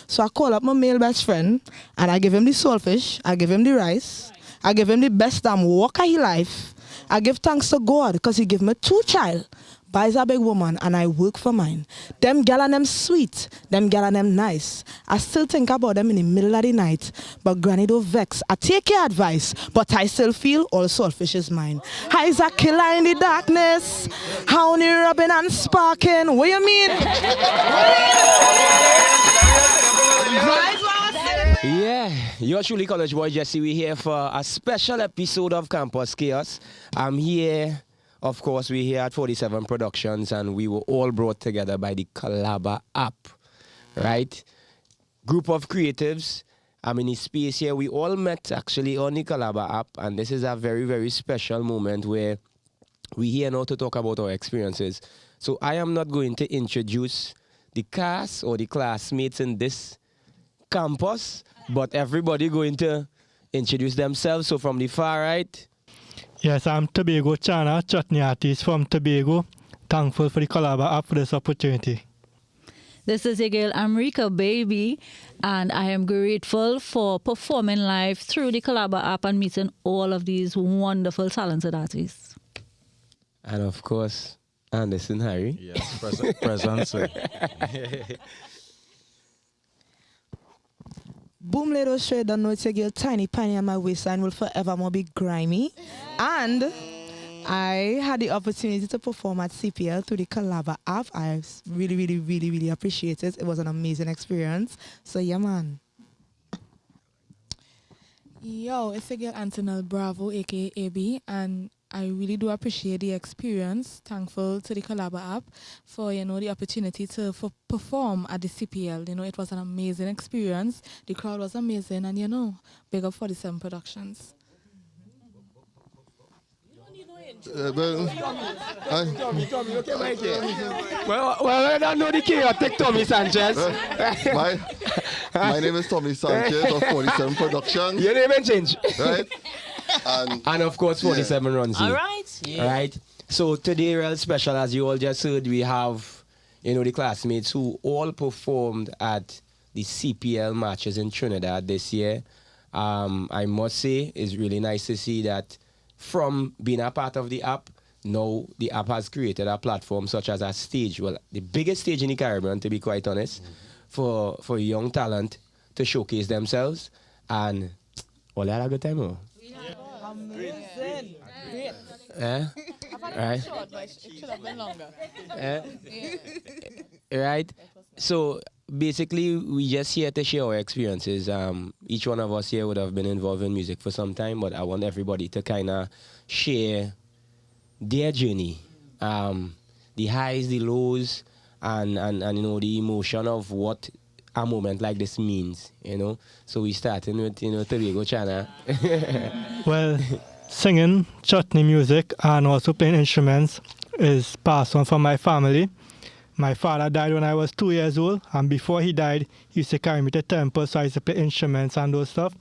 So I call up my male best friend and I give him the saltfish, I give him the rice, I give him the best damn walk of his life. I give thanks to God because he give me 2 child. Buys a big woman and I work for mine. Them gal and them sweet, them gal and them nice. I still think about them in the middle of the night. But granny don't vex. I take your advice, but I still feel all saltfish is mine. High's a killer in the darkness. Honey rubbing and sparking. What you mean? Yeah, you're truly College Boy Jesse. We're here for a special episode of Campus Chaos. I'm here. Of course, we're here at 47 Productions, and we were all brought together by the Collabr App, right? Group of creatives. I'm in the space here. We all met actually on the Collabr App, and this is a very, very special moment where we're here now to talk about our experiences. So I am not going to introduce the cast or the classmates in this campus, but everybody going to introduce themselves. So from the far right. Yes, I'm Tobago Chana, chutney artist from Tobago. Thankful for the Collabr App for this opportunity. This is your girl Amrika Baby, and I am grateful for performing live through the Collabr App and meeting all of these wonderful, talented artists. And of course, Anderson Harry. Yes, present. Boom, little straight, don't know it's a girl tiny penny on my waistline will forevermore be grimy. And I had the opportunity to perform at CPL through the Collabr App. I really appreciate it. It was an amazing experience. So yeah, man. Yo, it's a girl Antonel Bravo, aka AB, and I really do appreciate the experience. Thankful to the Collabr App for the opportunity to perform at the CPL. It was an amazing experience. The crowd was amazing, and big up 47 Productions. Well, I don't know the chaotic Tommy Sanchez. My name is Tommy Sanchez of 47 Productions. Your name ain't change. Right? And of course, 47 runs. All right. Yeah. Right. So today, real special, as you all just heard, we have, the classmates who all performed at the CPL matches in Trinidad this year. I must say, it's really nice to see that from being a part of the app, now the app has created a platform such as a stage, well, the biggest stage in the Caribbean, to be quite honest, for young talent to showcase themselves. And all had a good time, oh? Amazing. Great. Right. Short, but it should have been longer. Right. So basically, we just here to share our experiences. Each one of us here would have been involved in music for some time, but I want everybody to kind of share their journey, the highs, the lows, and the emotion of what a moment like this means. So we starting with Tobago Chana. Well, singing, chutney music, and also playing instruments is passed on from my family. My father died when I was 2 years old, and before he died, he used to carry me to temple, so I used to play instruments and those stuff.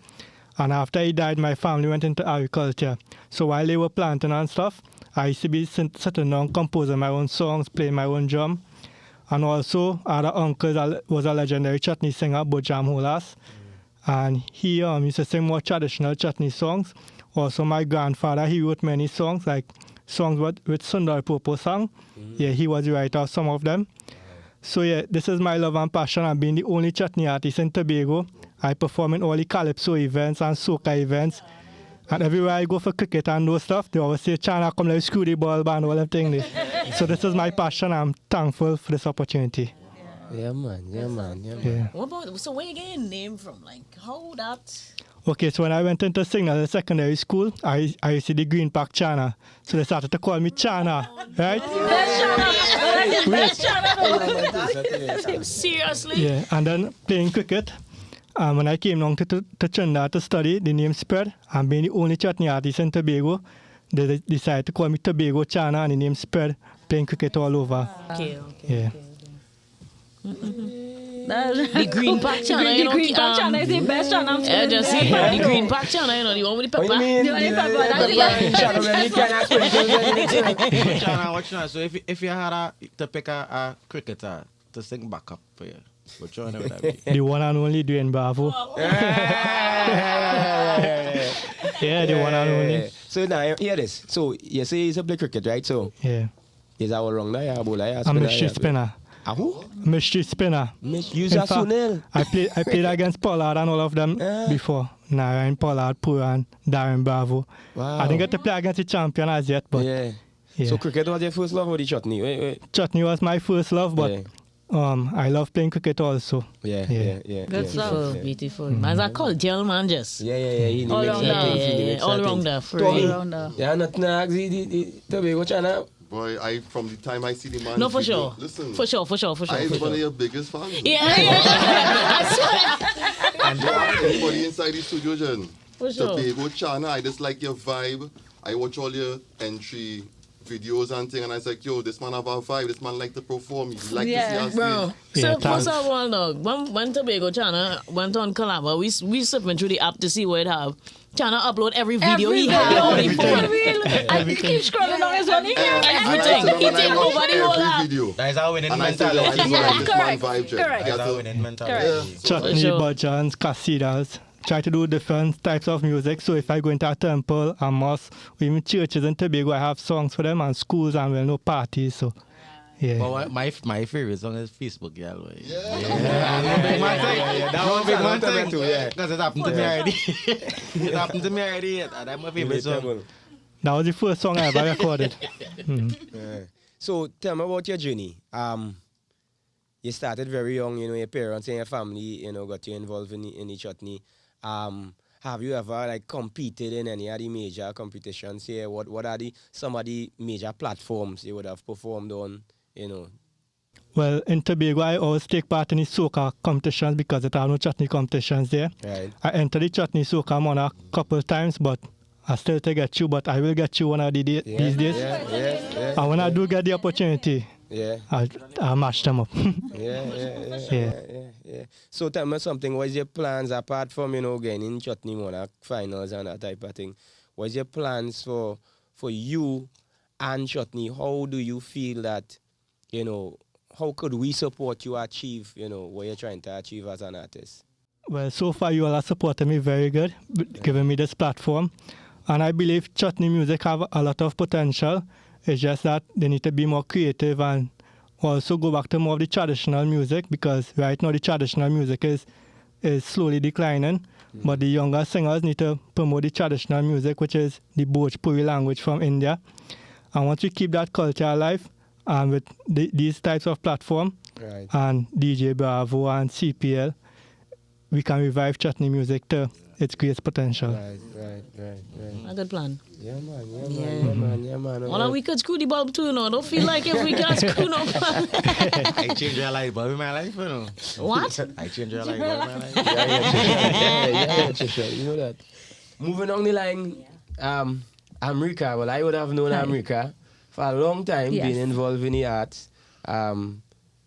And after he died, my family went into agriculture. So while they were planting and stuff, I used to be sitting down, composing my own songs, playing my own drum. And also, our uncle was a legendary chutney singer, Bojam Holas. And he used to sing more traditional chutney songs. Also, my grandfather, he wrote many songs, like songs with Sundar Popo sang. Yeah, he was the writer of some of them. So yeah, this is my love and passion. I'm being the only chutney artist in Tobago. I perform in all the Calypso events and soca events. And everywhere I go for cricket and those stuff, they always say, Chana, come let's screw the ball band, all them things. So this is my passion. I'm thankful for this opportunity. Yeah, man. Yeah. So where you get your name from? Like, how that... Okay, so when I went into signal in secondary school, I used to the Green Park Chana. So they started to call me Chana, right? Best Chana. Seriously? Yeah, and then playing cricket. When I came down to Trinidad to study, the name spread. And being the only chutney artist in Tobago, they decided to call me Tobago Chana, and the name spread, playing cricket all over. Okay. Yeah. The Green Park Chana, The Green Park Chana is the best chana. Just see, the Green Park Chana, the one with the pepper. What do you mean? The only pepper, that's Chana, watch now. So if you had to pick a cricketer to sing backup for you, Which one would that be? The one and only Dwayne Bravo. Yeah, the one and only. So now hear this. So you say he's a play cricket, right? So Yeah. is that all wrong there? Yeah, bowler, yeah, I'm a spinner, street spinner. Ah, who? Mystery spinner. Use In a fact, Sunil. I played against Pollard and all of them before. Narayan, Pollard, Pura, and Darren Bravo. Wow. I didn't get to play against the champion as yet, but Yeah. yeah. So cricket was your first love or the chutney? Wait. Chutney was my first love, but I love playing cricket also. Yeah. Good stuff. Yeah. Beautiful. Man's a cultural man just. Yeah. He All makes rounder. that thing, he makes All that thing. rounder. Tommy. All rounder. Yeah, nothing else. The Tobago channel. Boy, from the time I see the man. No, for video, sure. Listen. For sure. I is one of your biggest fans. Yeah. I swear. Everybody inside the studio, Jen. For sure. Tobago channel, I just like your vibe. I watch all your entry videos and thing, and I was like, yo, this man have a vibe. This man like to perform. He like to see us. Bro. Yeah, So thanks. first of all, dog, when Tobago channel went on Collabr, we sipping through the app to see what it have. Channel upload every video he had on the phone. I keep scrolling on his one. He hear everything. He take over the whole app. video. That's our winning And I said, yo, I mentality. just like this man correct, vibe, Jen. correct. Yeah, That's so- our winning mentality. Chutney, sure. bhajans, casitas. Try to do different types of music. So if I go into a temple, a mosque, or even churches in Tobago, I have songs for them and schools and well, no parties. So yeah. But my favorite song is Facebook, yeah. Yeah. That one big one thing too, yeah. Because it happened to me already. It happened to me already. That's my favorite song. That was the first song I ever recorded. So tell me about your journey. You started very young, your parents and your family, got you involved in the chutney. Have you ever competed in any of the major competitions here? What are some of the major platforms you would have performed on, Well, in Tobago, I always take part in the soca competitions because there are no chutney competitions there. Right. I entered the chutney soca one a couple times, but I still to get you, but I will get you one of these days. Yeah. And when I do get the opportunity, Yeah. I'll match them up. Yeah. So tell me something. What is your plans apart from getting in chutney monarch finals and that type of thing? What is your plans for you and chutney? How do you feel that how could we support you achieve what you're trying to achieve as an artist? Well, so far you all have supported me very good, giving me this platform. And I believe chutney music have a lot of potential. It's just that they need to be more creative and also go back to more of the traditional music, because right now the traditional music is slowly declining. But the younger singers need to promote the traditional music, which is the Bhojpuri language from India. And once we keep that culture alive, and with these types of platform, Right. and DJ Bravo and CPL, we can revive chutney music to its greatest potential. Right. A good plan. Yeah, man. Although we could screw the bulb too, don't feel like if we can't screw no bulb. I changed your life bulb in my life, What? I changed your life bulb in my life. Yeah, Trisha, you know that. Moving on the line, America. Well, I would have known America for a long time, Yes. being involved in the arts.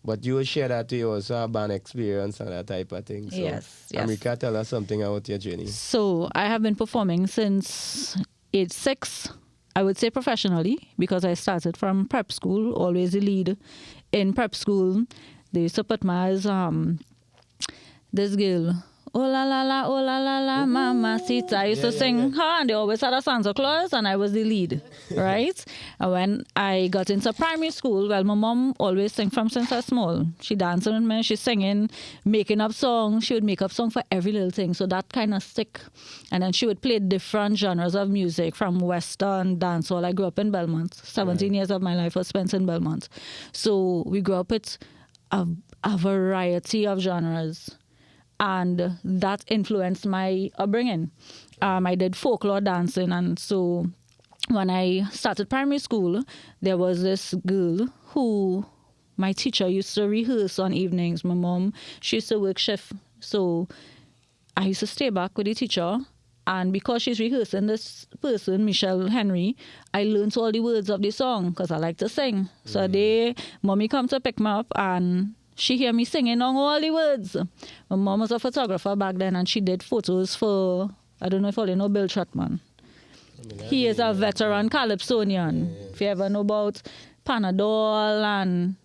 But you will share that to you also a band experience and that type of thing. So, Yes. America, tell us something about your journey. So I have been performing since age 6, I would say professionally, because I started from prep school, always the lead in prep school. They used to put me as this girl, oh la la, mamacita. I used to sing her, and they always had a Santa Claus, and I was the lead, right? And when I got into primary school, well, my mom always sang from since I was small. She dancing with me, she's singing, making up songs. She would make up songs for every little thing, so that kind of stick. And then she would play different genres of music, from Western, dancehall. I grew up in Belmont. 17 years of my life was spent in Belmont. So we grew up with a variety of genres. And that influenced my upbringing. I did folklore dancing, and so when I started primary school, there was this girl who my teacher used to rehearse on evenings. My mom, she used to work shift, so I used to stay back with the teacher. And because she's rehearsing this person, Michelle Henry, I learned all the words of the song because I like to sing. So mommy come to pick me up, and she hear me singing on all the words. My mom was a photographer back then, and she did photos for, I don't know if you know Bill Trotman. He is a veteran calypsonian. If you ever know about Panadol and,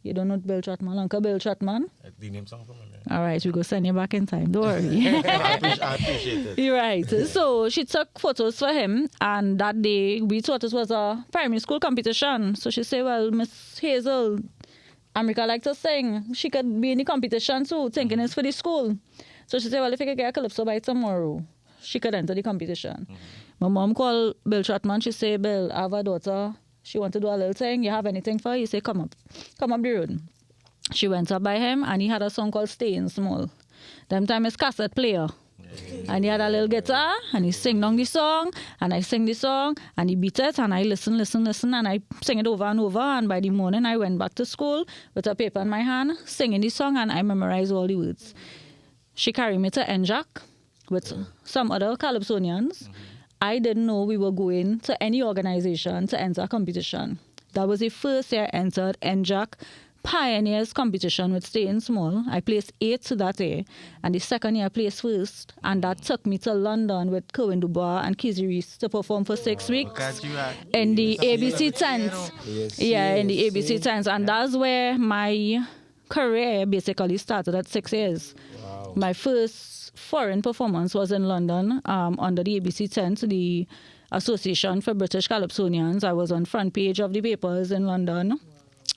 You don't know Bill Trotman, Uncle Bill Trotman? The name song from him. All right, we go send you back in time. Don't worry. I appreciate it. You're right. So she took photos for him, and that day we thought it was a primary school competition. So she said, well, Miss Hazel, America likes to sing. She could be in the competition too, thinking it's for the school. So she said, well, if you could get a calypso by tomorrow, she could enter the competition. My mom called Bill Trotman. She said, Bill, I have a daughter. She want to do a little thing. You have anything for her? He said, come up the road. She went up by him, and he had a song called Staying Small. Them time is cassette player. And he had a little guitar, and he sing down the song, and I sing the song, and he beat it, and I listen, and I sing it over and over. And by the morning, I went back to school with a paper in my hand, singing the song, and I memorized all the words. She carried me to NJAC with some other Calypsonians. I didn't know we were going to any organization to enter a competition. That was the first year I entered NJAC Pioneers competition with Staying Small. I placed 8th that year, and the second year I placed first, and that took me to London with Kerwin Dubois and Kizzy Reese to perform for 6 weeks in the ABC tents. In the ABC tents, and that's where my career basically started at 6 years. Wow. My first foreign performance was in London under the ABC tent, the Association for British Calypsonians. I was on front page of the papers in London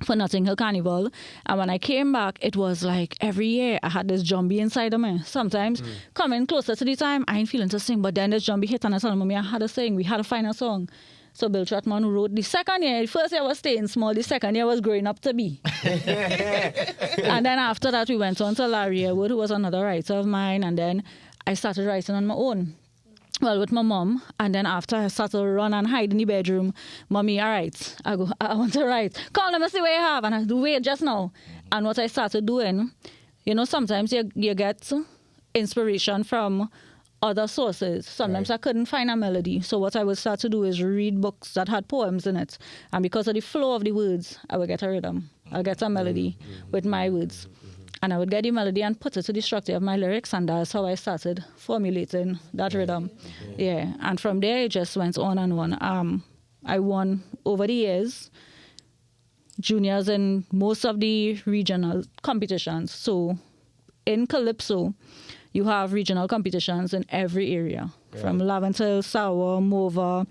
for Notting Hill Carnival. And when I came back, it was like every year I had this jumbie inside of me. Sometimes coming closer to the time, I ain't feeling to sing, but then this jumbie hit and I told me I had to sing. We had to find a song. So Bill Trotman wrote the second year. The first year was Staying Small. The second year was Growing Up to Be. And then after that, we went on to Larry Wood, who was another writer of mine. And then I started writing on my own. Well, with my mom, and then after I started to run and hide in the bedroom, Mommy, all right, I want to write. Come, let me see what you have. And I do, wait, just now. And what I started doing, sometimes you get inspiration from other sources. Sometimes I couldn't find a melody. So what I would start to do is read books that had poems in it. And because of the flow of the words, I would get a rhythm. I'll get a melody with my words. And I would get the melody and put it to the structure of my lyrics, and that's how I started formulating that rhythm. Yeah, and from there it just went on and on. I won over the years juniors in most of the regional competitions. So in Calypso, you have regional competitions in every area, from Laventille, Sawa, Mova,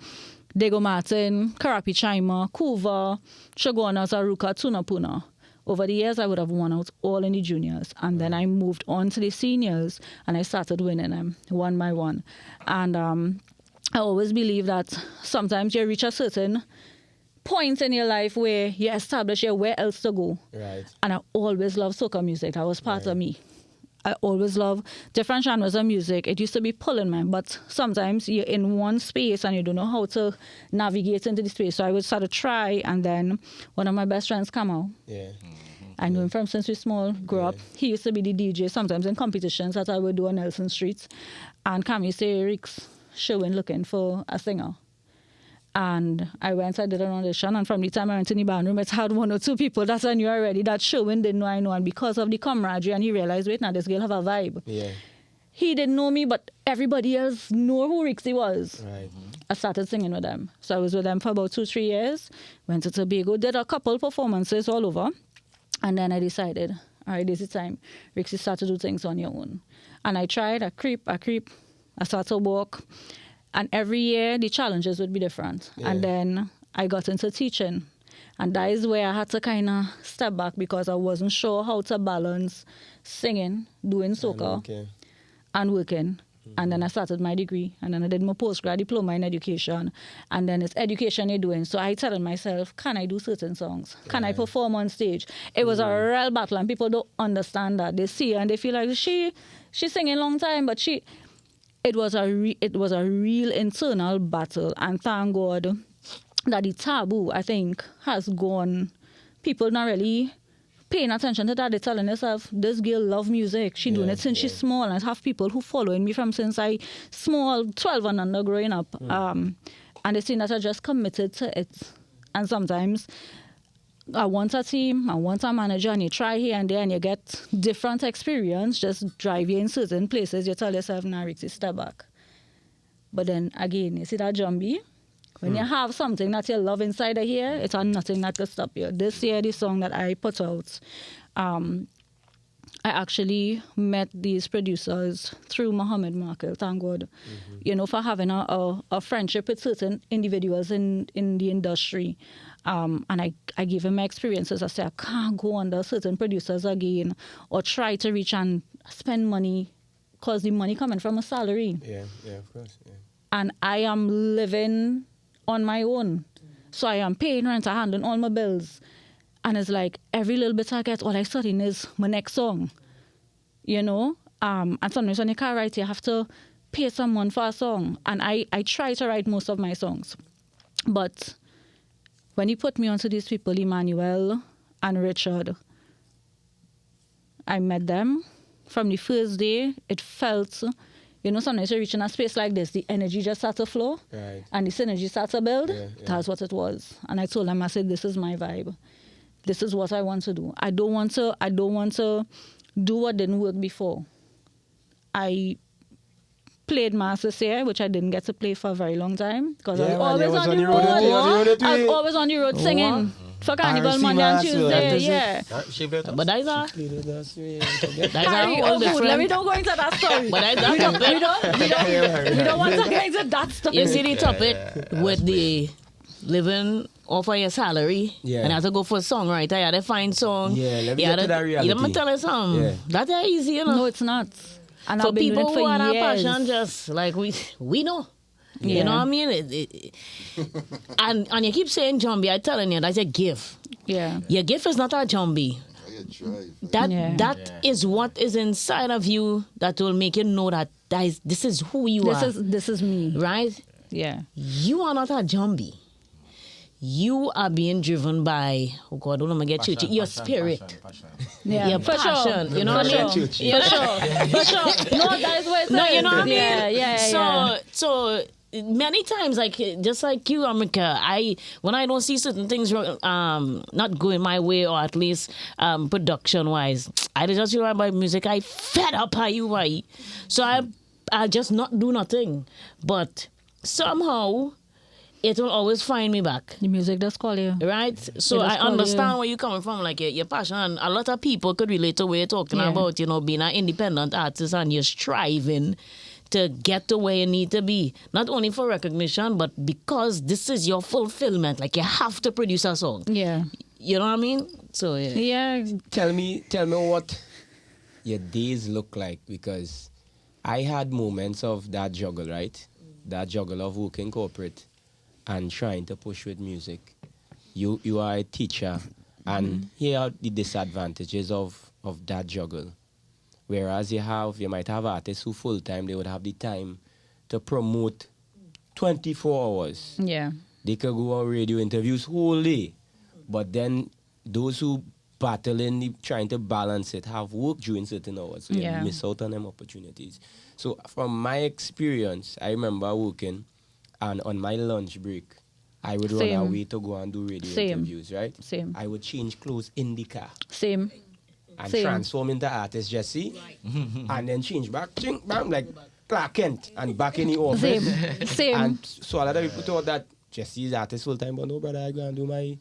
Dego Martin, Karapi Chima, Kuva, Chagona, Zaruka, Tunapuna. Over the years, I would have won out all in the juniors. And then I moved on to the seniors, and I started winning them one by one. And I always believe that sometimes you reach a certain point in your life where you establish where else to go. Right. And I always loved soca music. That was part of me. I always love different genres of music. It used to be pulling me, but sometimes you're in one space and you don't know how to navigate into the space. So I would start to try, and then one of my best friends come out. Yeah. I knew him from since we small, grew up. He used to be the DJ sometimes in competitions that I would do on Nelson Street. And Cam used to say, Rick's showing looking for a singer. And I went, I did an audition, and from the time I went in the band room, it had 1 or 2 people that I knew already that showing didn't know I know. And because of the camaraderie, and he realized, wait, now this girl have a vibe. Yeah. He didn't know me, but everybody else knew who Rixie was. Right. I started singing with them. So I was with them for about 2-3 years, went to Tobago, did a couple performances all over. And then I decided, all right, this is time. Rixie, start to do things on your own. And I tried, I creep. I started to walk. And every year, the challenges would be different. Yeah. And then I got into teaching. And that is where I had to kind of step back because I wasn't sure how to balance singing, doing soca, and working. And then I started my degree. And then I did my postgrad diploma in education. And then it's education you're doing. So I told myself, can I do certain songs? Can I perform on stage? It was a real battle, and people don't understand that. They see her and they feel like she's singing a long time, but it was a real internal battle. And thank God that the taboo, I think, has gone. People not really paying attention to that. They're telling themselves, this girl love music. She doing it since she's small. And I have people who following me from since I small, 12 and under growing up. And they see that I just committed to it. And sometimes I want a team, I want a manager, and you try here and there and you get different experience, just drive you in certain places. You tell yourself, nah, Rixie, step back. But then again, you see that jumbie? When you have something that you love inside of here, it's nothing that could stop you. This year, the song that I put out, I actually met these producers through Mohammed Markel, thank God, for having a friendship with certain individuals in the industry. And I gave him my experiences. I said, I can't go under certain producers again or try to reach and spend money because the money coming from a salary. Yeah, of course. Yeah. And I am living on my own. So I am paying rent, I handling all my bills. And it's like every little bit I get, all I studying is my next song. And sometimes when you can't write, you have to pay someone for a song. And I try to write most of my songs. But when you put me onto these people, Emmanuel and Richard, I met them. From the first day, it felt, sometimes you reach in a space like this, the energy just starts to flow. Right. And the synergy starts to build. Yeah. That's what it was. And I told them, I said, this is my vibe. This is what I want to do. I don't want to do what didn't work before. I played Masters here, which I didn't get to play for a very long time because I was always on the road. I was always on the road singing for Carnival Monday and Tuesday. Yeah. But that's a whole Let me different. don't go into that story. But that's that topic. we don't want to go into that story. You see the topic with the living off of your salary and have to go for a songwriter. You had to find song. Yeah, let me get to that reality. Let me tell you something. Yeah. That ain't easy, No, it's not. And for I've been people doing it who for are that years. passion, just like we know. Yeah. You know what I mean? And you keep saying Jumbie, I telling you, that's a gift. Yeah. Your gift is not a Jumbie. That is what is inside of you that will make you know that this is who you are. This is me. Right? Yeah. You are not a Jumbie. You are being driven by, oh God, don't let me get churchy, your spirit. Yeah, your for passion. sure. You know what I mean? For sure. For sure. No, that is what it is. No, you know what I mean? Yeah. So many times, like just like you, America, when I don't see certain things not going my way, or at least production wise, I just rely by music. I fed up how you write, so I just not do nothing. But somehow it will always find me back. The music does call you. Right? So I understand where you're coming from, like your passion. And a lot of people could relate to what you're talking about, being an independent artist and you're striving to get to where you need to be. Not only for recognition, but because this is your fulfillment. Like you have to produce a song. Yeah. You know what I mean? So yeah. Tell me what your days look like, because I had moments of that juggle, right? That juggle of working corporate and trying to push with music. You are a teacher, and here are the disadvantages of that juggle. Whereas you might have artists who full-time, they would have the time to promote 24 hours. Yeah. They could go on radio interviews whole day. But then those who battle in trying to balance it have work during certain hours. So you miss out on them opportunities. So from my experience, I remember working, and on my lunch break, I would run away to go and do radio interviews, right? Same. I would change clothes in the car. Same. And transform into artist Jesse. And then change back, bam, like Clark Kent, and back in the office. Same. And so a lot of people thought that Jesse is artist full time, but no, brother, I go and do my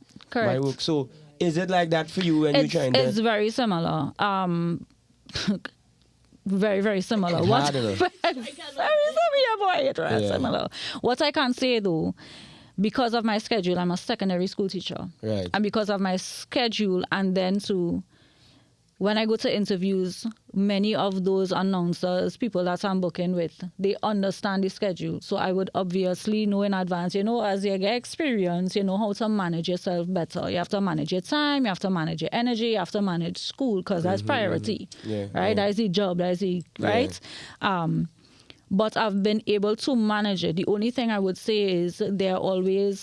work. So is it like that for you when you're trying to? It's very similar. Very, very similar. Similar. What I can say though, because of my schedule, I'm a secondary school teacher. Right. And because of my schedule, and then when I go to interviews, many of those announcers, people that I'm booking with, they understand the schedule. So I would obviously know in advance, as you get experience, you know how to manage yourself better. You have to manage your time, you have to manage your energy, you have to manage school, because that's priority. Right? That's the job, right? But I've been able to manage it. The only thing I would say is there are always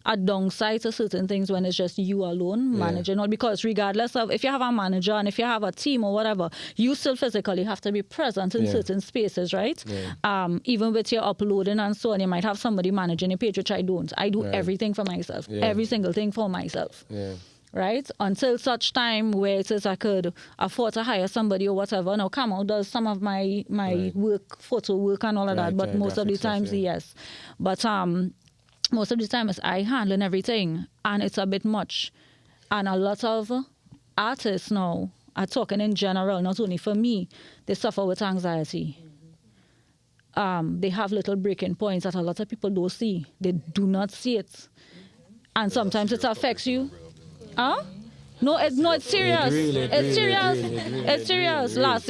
a downside to certain things when it's just you alone managing all, because regardless of if you have a manager and if you have a team or whatever, you still physically have to be present in certain spaces, right? Even with your uploading and so on, you might have somebody managing your page, which I don't. I do everything for myself, every single thing for myself. right? Until such time where it says I could afford to hire somebody or whatever. Now, Camo does some of my work, photo work and all of that, but most of the times, yes. But most of the time, I handling everything, and it's a bit much. And a lot of artists now are talking in general, not only for me, they suffer with anxiety. They have little breaking points that a lot of people don't see. They do not see it. And sometimes it affects you. Huh? No, it's serious. It's serious. Last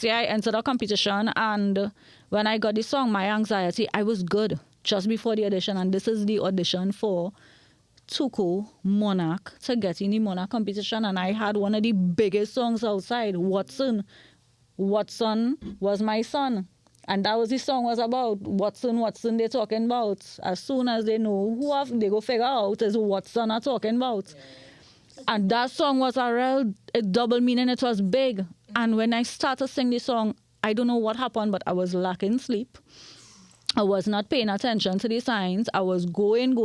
year I entered a competition, and when I got the song, my anxiety, I was good just before the audition, and this is the audition for Tuko Monarch to get in the Monarch competition, and I had one of the biggest songs outside, Watson. Watson was my son. And that was the song was about. Watson they're talking about. As soon as they know they go figure out is Watson are talking about. Yeah. And that song was a double meaning. It was big. And when I started to sing the song, I don't know what happened, but I was lacking sleep. I was not paying attention to the signs. I was going.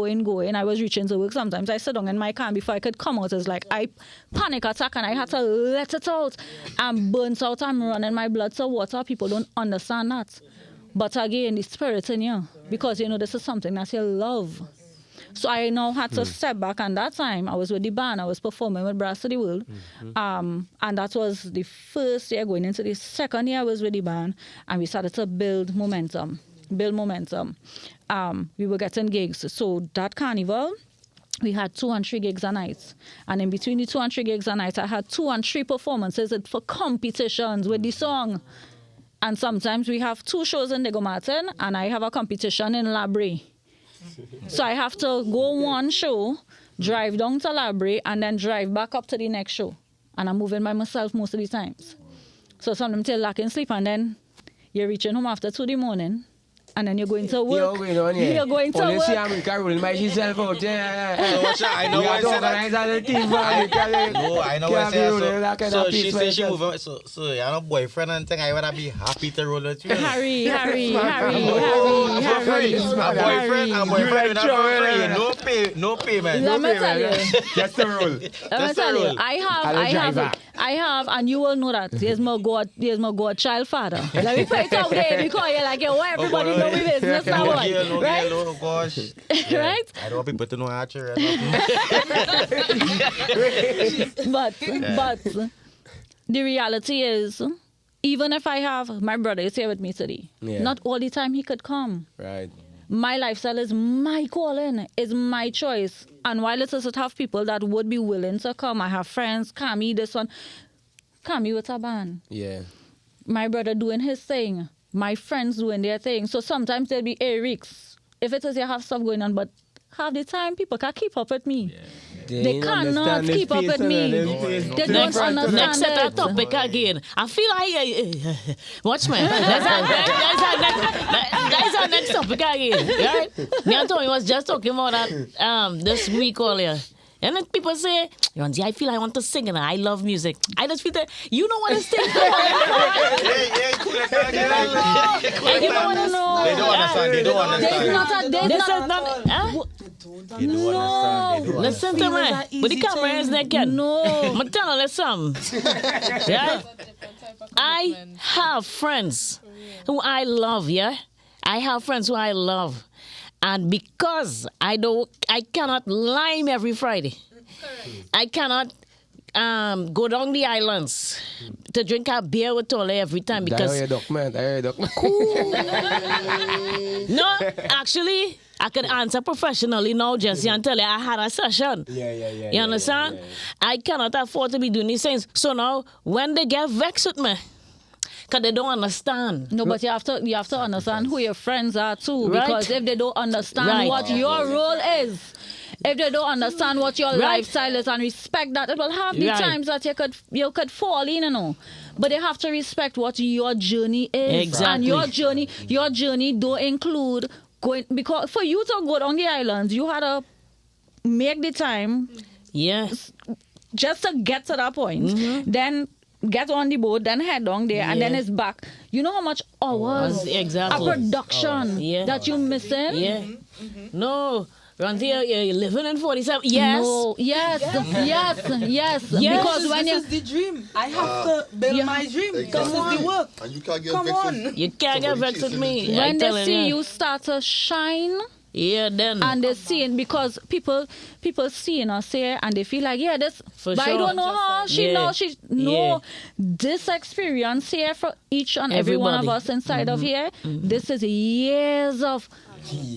I was reaching to work. Sometimes I sit down in my car before I could come out. It's like I panic attack and I had to let it out. I'm burnt out. I'm running my blood to water. People don't understand that. But again, the spirit in you. Because, this is something that you love. So I now had to step back. And that time, I was with the band. I was performing with Brass to the World. And that was the first year. Going into the second year, I was with the band. And we started to build momentum. We were getting gigs. So that carnival, we had 2 and 3 gigs a night. And in between the 2 and 3 gigs a night, I had 2 and 3 performances for competitions with the song. And sometimes we have 2 shows in Diego Martin, and I have a competition in Labrie. So I have to go one show, drive down to Labrie, and then drive back up to the next show. And I'm moving by myself most of the times. So sometimes you're lacking sleep, and then you're reaching home after 2 in the morning. And then you're going to work. You're going to work. I'm Carol by yourself out. I know what I said. No, I know what I said. So she said she moving. So you have a boyfriend and thing. I wanna be happy to roll with you. Harry. A boyfriend. No payment. Let me tell you. Just the rule. Let me tell you. I have, and you will know that. Here's my godchild father. Let me put it out there because you're like, everybody know we business now, right? No, gosh. Yeah. Right? I don't want people to know Archer. But the reality is, even if I have my brother is here with me today, not all the time he could come. Right. My lifestyle is my calling, is my choice. And while it is to have people that would be willing to come, I have friends, Kami, this one, Kami with a band. Yeah. My brother doing his thing. My friends doing their thing. So sometimes there'll be Eric's. If it is you have stuff going on, but half the time people can't keep up with me. Yeah. They cannot keep up with me. They don't understand next it. Next topic again. I feel like watch me. That's our next topic again. Right? Me and Tony was just talking about that this week earlier. And then people say, Yonzi, I feel I want to sing and I love music. I just feel that you don't want to sing. And you don't want to know. They don't understand. They don't understand. Listen to me. But the camera is naked. No. I'm telling you something. Yeah? I have friends who I love, yeah? I have friends who I love. And because I cannot lime every Friday. I cannot go down the islands to drink a beer with Tole every time because no, actually I can answer professionally now, Jesse, and tell you I had a session. Yeah. You understand? I cannot afford to be doing these things. So now when they get vexed with me, because they don't understand. No, but you have to understand who your friends are too. Right. Because if they don't understand what your role is, if they don't understand what your lifestyle is and respect that, it will have the times that you could fall in, But they have to respect what your journey is. Exactly. And your journey don't include going, because for you to go down the islands, you had to make the time. Yes. Just to get to that point. Mm-hmm. Then get on the boat, then head down there, and then it's back. You know how much hours exactly a production that you're missing? Yeah. Mm-hmm. No. Around here, you're living in 47. Yes. No, yes. Yes. Because when This is the dream. I have to build my dream. This is the work. And you can't get Come vexed on. with You can't get somebody vexed with chasing me. this I when they telling see you start to shine, yeah, then. and they see it, because people seeing us here and they feel like, yeah, this, For but I sure. don't know her. She Yeah. knows, this experience here for each and every one of Everybody. us inside of here. This is years of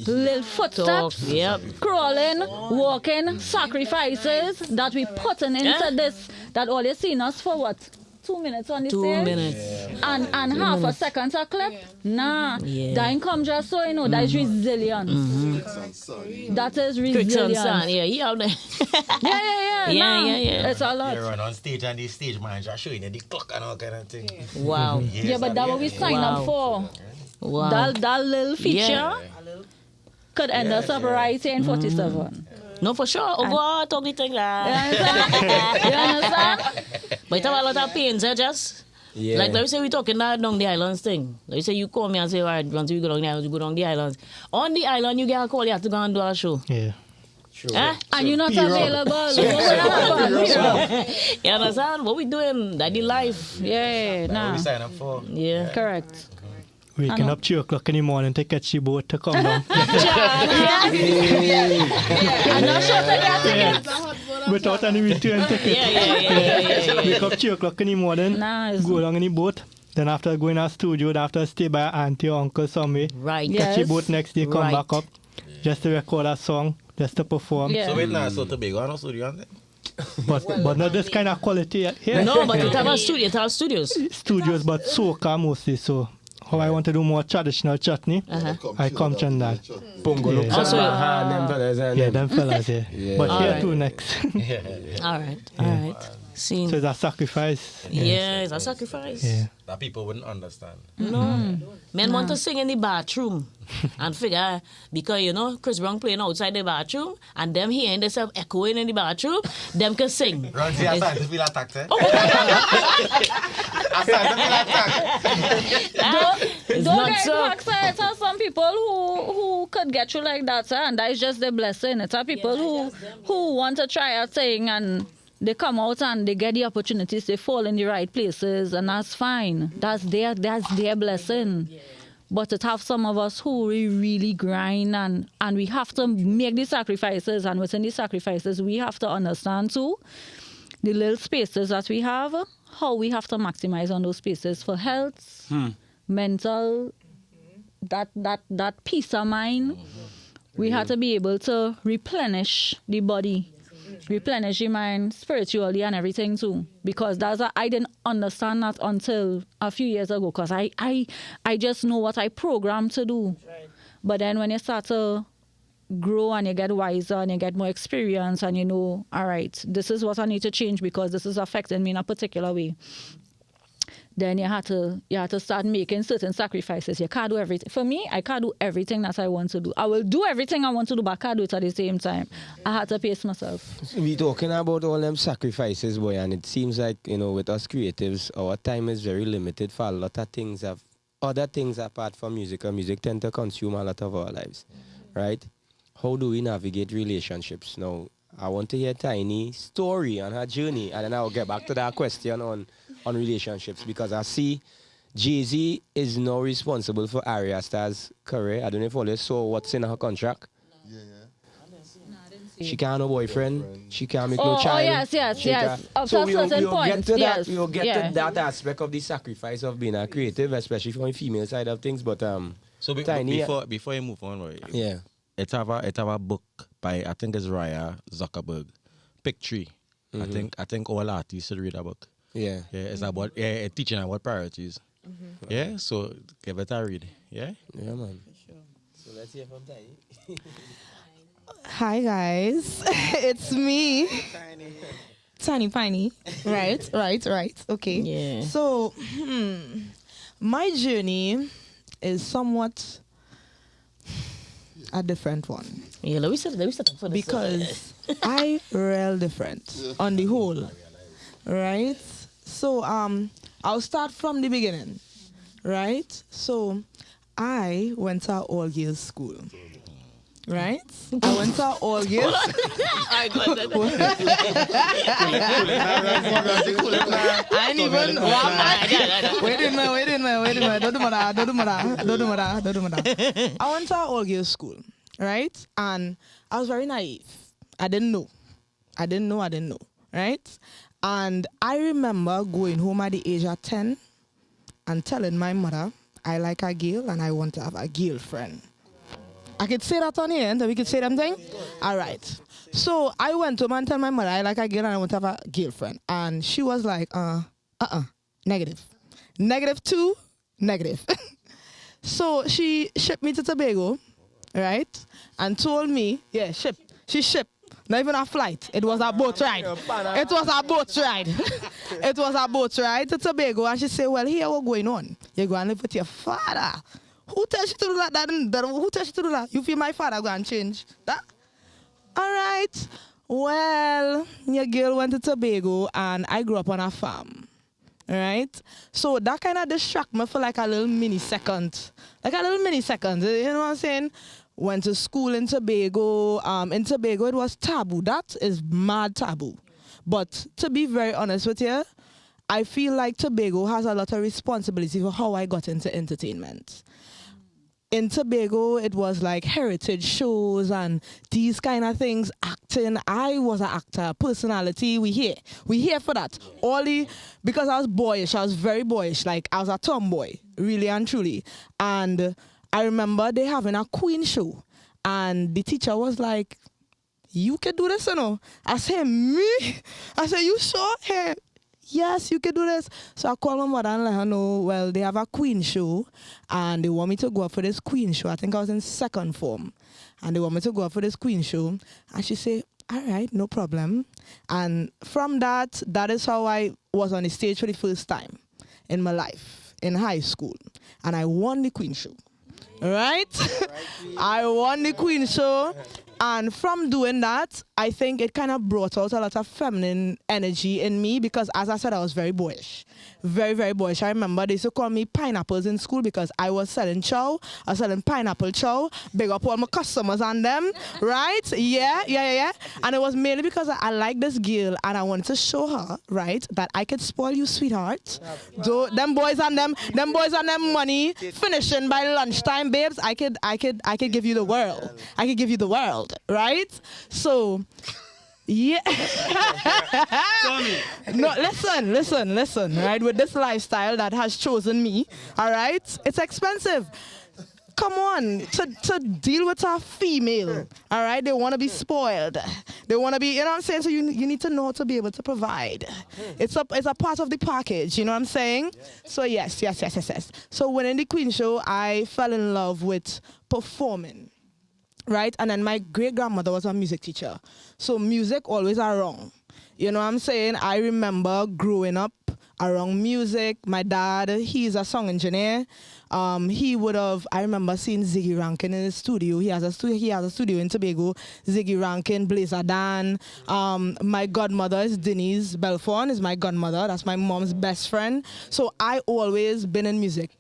little footsteps, Yep. crawling, walking, sacrifices that we putting into this, that all they seen us for what? 2 minutes on the 2 stage? minutes. And half a second a clip? Nah. Yeah. That ain't come just so, that is resilience. That is Cricks and resilience. sand. Yeah, he out there. Yeah. Yeah, nah. yeah. It's a lot. You run on stage and the stage manager showing you the clock and all kind of thing. Wow. Yeah, but that's what we signed up for. Wow. That little feature Yeah. could end us up right here in 47. No, for sure. Oh, God, talk the thing. You understand? But it have a lot of pains, just. Yeah. Like, let me say we talking that down the islands thing. Let me say you call me and say, all right, once we go down the islands, you go down the islands. On the island, you get a call, you have to go and do a show. Yeah. Eh? And you're not available. What will happen? You understand? What we doing? That the life. Yeah, What nah. we sign up for? Yeah. Correct. Waking up 3 o'clock in the morning to catch the boat to come down. I'm not sure to get tickets. Without any return ticket. Yeah. Wake up 3 o'clock in the morning, Nice. go along in the boat. Then after going to the studio, then after stay by auntie or uncle somewhere. Right. Yeah. Catch the Yes. boat next day, come Right. back up. Just to record a song, just to perform. Yeah. So wait now, so Tobago, no studio on there? But not this kind of quality here. No, but it have a studio. It have studios. Studios, but soca mostly. So how I want to do more traditional chutney, I come Trinidad. Pongo looks Yeah. and Bahan, them fellas, and Yeah, them. them fellas here. Yeah. But here Alright. too next. All right. See. So it's a sacrifice. Yeah, it's a sacrifice. Yeah. That people wouldn't understand. No. Men want to sing in the bathroom and figure, because, Chris Brown playing outside the bathroom and them hearing themselves echoing in the bathroom, them can sing. Run, see, I started to feel attacked, eh? Oh. I started to feel attacked. It's Don't not get so. back, sir. It's are some people who could get you like that, sir, and that is just their blessing. It's are people who want to try a thing and they come out and they get the opportunities, they fall in the right places, and that's fine. That's their blessing. But it have some of us who we really grind and we have to make the sacrifices, and within the sacrifices we have to understand too the little spaces that we have, how we have to maximize on those spaces for health, mental, that peace of mind. We have to be able to replenish the body, replenish the mind spiritually and everything too. Because I didn't understand that until a few years ago, because I just know what I programmed to do. But then when you start to grow and you get wiser and you get more experience and you know, all right, this is what I need to change because this is affecting me in a particular way. Then you have to start making certain sacrifices. You can't do everything. For me, I can't do everything that I want to do. I will do everything I want to do, but I can't do it at the same time. I had to pace myself. We talking about all them sacrifices, boy, and it seems like, with us creatives, our time is very limited for a lot of things. Other things apart from music, and music tend to consume a lot of our lives, right? How do we navigate relationships? Now, I want to hear Tiny story on her journey, and then I'll get back to that question on relationships, because I see Jay-Z is now responsible for Arya Star's career. I don't know if all you saw what's in her contract. She can't have no boyfriend. She can't make no child. Yes. Up to a certain point. We'll get to that aspect of the sacrifice of being a creative, especially from the female side of things. But So Tiny, before you move on, right? yeah. It have a book by, I think it's Raya Zuckerberg, Pick Tree. I think all artists should read that book. Yeah. Yeah, it's about teaching about priorities. Yeah, so give it a read. Yeah. Yeah, man. So let's hear from Tiny. Hi guys, it's me, Tiny Piney. Right. Okay. Yeah. So, my journey is somewhat a different one Yeah, let me set up for this. because I real different on the whole, right? So, I'll start from the beginning, right? So, I went to all girls school. right? I went to all girls. I got that. I ain't even. Wait a minute. Don't do that. I went to an all girls school, right? And I was very naive. I didn't know, right? And I remember going home at the age of 10 and telling my mother, I like a girl and I want to have a girlfriend. I could say that on here, and we could say them thing? All right. So I went home and told my mother, I like a girl and I want to have a girlfriend. And she was like, negative. -2, negative. So she shipped me to Tobago, right? And told me, she shipped. Not even a flight. It was a boat ride. It was a boat ride to Tobago. And she said, well, here what's going on? You go and live with your father. Who tells you to do that? Who tells you to do that? You feel my father go and change that? All right. Well, your girl went to Tobago and I grew up on a farm. All right. So that kind of distracted me for like a little mini second. You know what I'm saying? Went to school in Tobago. In Tobago, it was taboo. That is mad taboo. But to be very honest with you, I feel like Tobago has a lot of responsibility for how I got into entertainment. In Tobago, it was like heritage shows and these kind of things, acting. I was an actor, personality. We here for that. Because I was boyish, I was very boyish. Like I was a tomboy, really and truly. And I remember they having a Queen show, and the teacher was like, you can do this, you know? I said, me? I said, you sure? Hey, yes, you can do this. So I called my mother and let her know, well, they have a Queen show, and they want me to go up for this Queen show. I think I was in second form, and they want me to go up for this Queen show. And she said, all right, no problem. And from that is how I was on the stage for the first time in my life, in high school. And I won the Queen show. Right? I won the Queen show. And from doing that, I think it kind of brought out a lot of feminine energy in me because, as I said, I was very boyish. Very, very boyish. I remember they used to call me pineapples in school because I was selling chow. I was selling pineapple chow. Big up all my customers and them. Right? Yeah. And it was mainly because I liked this girl and I wanted to show her, right, that I could spoil you, sweetheart. So them boys and them money finishing by lunchtime, babes. I could give you the world. I could give you the world. Right? So, yeah. No, listen, right? With this lifestyle that has chosen me, all right? It's expensive. Come on, to deal with a female, all right? They want to be spoiled. They want to be, you know what I'm saying? So you need to know how to be able to provide. It's a part of the package, you know what I'm saying? So yes. So when in the Queen show, I fell in love with performing. Right? And then my great-grandmother was a music teacher. So music always around. You know what I'm saying? I remember growing up around music. My dad, he's a song engineer. I remember seeing Ziggy Rankin in his studio. He has a studio in Tobago. Ziggy Rankin, Blazer Dan. My godmother is Denise Belfon, is my godmother. That's my mom's best friend. So I always been in music.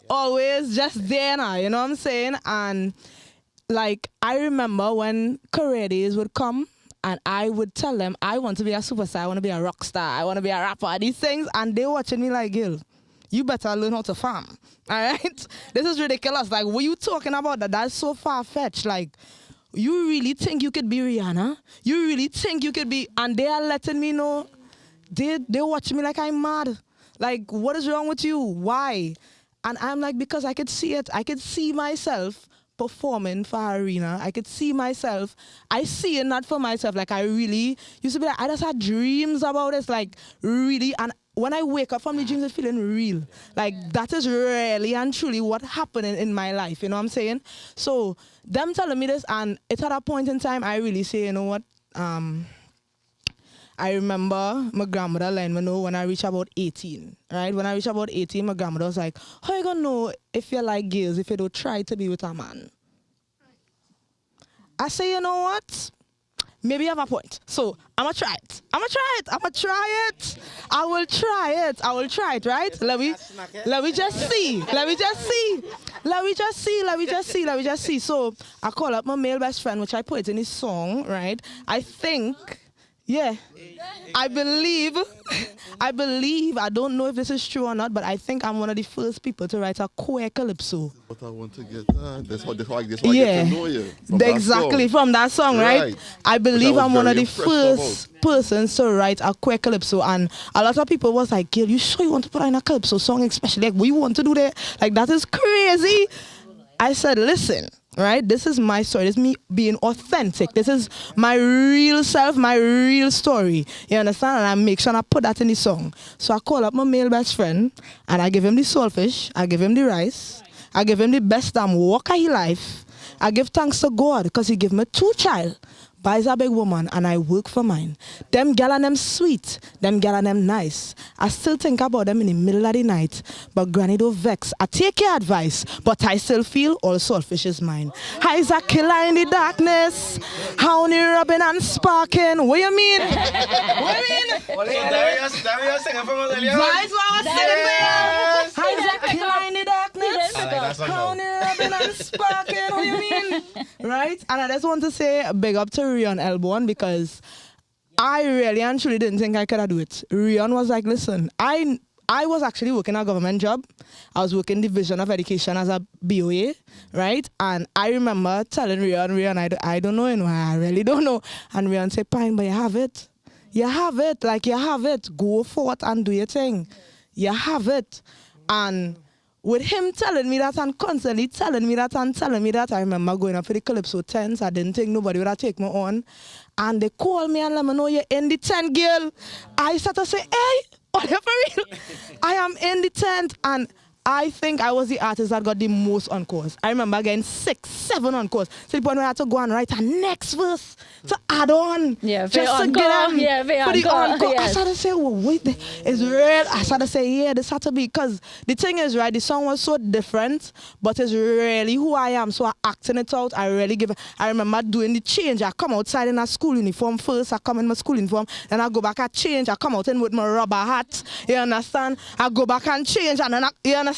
Always just there now, you know what I'm saying? And like I remember when career days would come and I would tell them I want to be a superstar, I want to be a rock star, I want to be a rapper, these things, and they watching me like, Gil, you better learn how to farm. All right? This is ridiculous. Like, what you talking about? That's so far-fetched. Like, you really think you could be Rihanna? You really think you could be, and they are letting me know, they watch me like I'm mad. Like, what is wrong with you? Why? And I'm like, because I could see it. I could see myself performing for Arena. I could see myself. I see it not for myself. Like, I really used to be like, I just had dreams about it. Like, really. And when I wake up from the dreams, it's feeling real. Like, that is really and truly what happened in my life. You know what I'm saying? So, them telling me this, and it's at a point in time, I really say, you know what? I remember my grandmother letting me know when I reached about 18, right? When I reached about 18, my grandmother was like, how you gonna know if you like girls if you don't try to be with a man? I say, you know what? Maybe you have a point. So, I'm gonna try it. I will try it. I will try it, right? Let me just see. Let me just see. So I call up my male best friend, which I put in his song, right? I think, yeah. I believe, I don't know if this is true or not, but I think I'm one of the first people to write a queer calypso. But I want to get that's why I get to know you. Exactly, from that song, right? I believe I'm one of the impressed first persons to write a queer calypso, and a lot of people was like, "Girl, you sure you want to put in a calypso song, especially like we want to do that? Like that is crazy." I said, "Listen, right? This is my story. This is me being authentic. This is my real self, my real story. You understand? And I make sure I put that in the song." So I call up my male best friend, and I give him the saltfish, I give him the rice, I give him the best damn walk of his life. I give thanks to God because he give me 2 child. Buys a big woman and I work for mine. Them gal and them sweet, them gal and them nice. I still think about them in the middle of the night. But granny don't vex. I take your advice, but I still feel all saltfish is mine. High's a killer in the darkness. Honey rubbing and sparking. What you mean? What you mean? So Darius singing from us earlier. That's what I was saying. High's a killer in the darkness. I like that song Honey rubbing and sparking. What you mean? Right? And I just want to say big up to Rion Elbon, because I really and truly didn't think I could do it. Rion was like, listen, I was actually working a government job. I was working Division of Education as a BOA, right? And I remember telling Rion, I don't know, I really don't know. And Rion said, "Pine, but you have it. You have it. Like, you have it. Go forth and do your thing. You have it." And with him telling me that and constantly telling me that, I remember going up for the Calypso 10s. I didn't think nobody would have take me on. And they called me and let me know you're in the 10, girl. I started to say, "Hey, are you for real?" I am in the 10th. And I think I was the artist that got the most encores. I remember getting 6, 7 encores. To the point where I had to go and write a next verse to add on. Yeah, just to get them. Yeah, for the encore. Yes. I started to say, "Well, wait, it's real." I started to say, "Yeah, this had to be." Because the thing is, right, the song was so different, but it's really who I am. So I acting it out. I really give it. I remember doing the change. I come outside in a school uniform first. I come in my school uniform. Then I go back and change. I come out in with my rubber hat. You understand? I go back and change. And then you understand?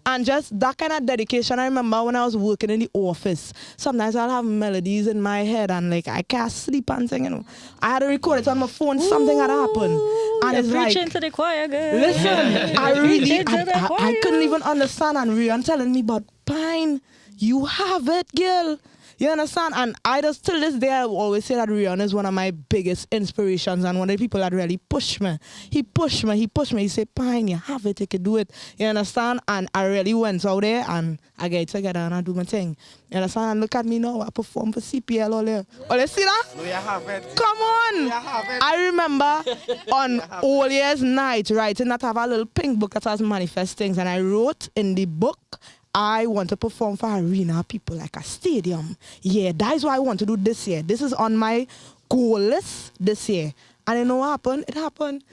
And just that kind of dedication. I remember when I was working in the office, sometimes I'll have melodies in my head and like I can't sleep and sing, you know. I had to record it on my phone. Something had happened. And it's like, preaching to the choir, girl. listen, I couldn't even understand. And Rian telling me, "But Pine, you have it, girl." You understand? And I just, till this day, I will always say that Rihanna is one of my biggest inspirations and one of the people that really pushed me. He pushed me. He said, "Pine, you have it, you can do it." You understand? And I really went out there and I get together and I do my thing. You understand? And look at me now, I perform for CPL all there. Oh, you see that? No, you have it. Come on! You have it. I remember on All Year's Night, writing that I have a little pink book that has manifest things, and I wrote in the book, I want to perform for arena people, like a stadium. Yeah, that is what I want to do this year. This is on my goal list this year. And you know what happened? It happened.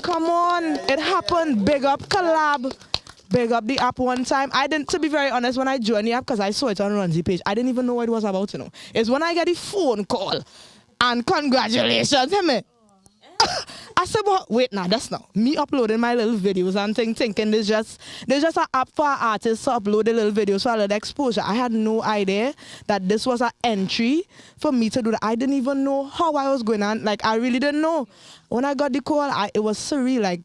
Come on, it happened. Big up Collab. Big up the app one time. I didn't, to be very honest, when I joined the app, because I saw it on Runzy page, I didn't even know what it was about, you know. It's when I get the phone call and congratulations, hear me? I said, "But wait, now that's not me uploading my little videos and thinking there's just an app for artists to upload the little videos for a little exposure." I had no idea that this was an entry for me to do that. I didn't even know how I was going on. Like, I really didn't know. When I got the call, it was surreal. Like,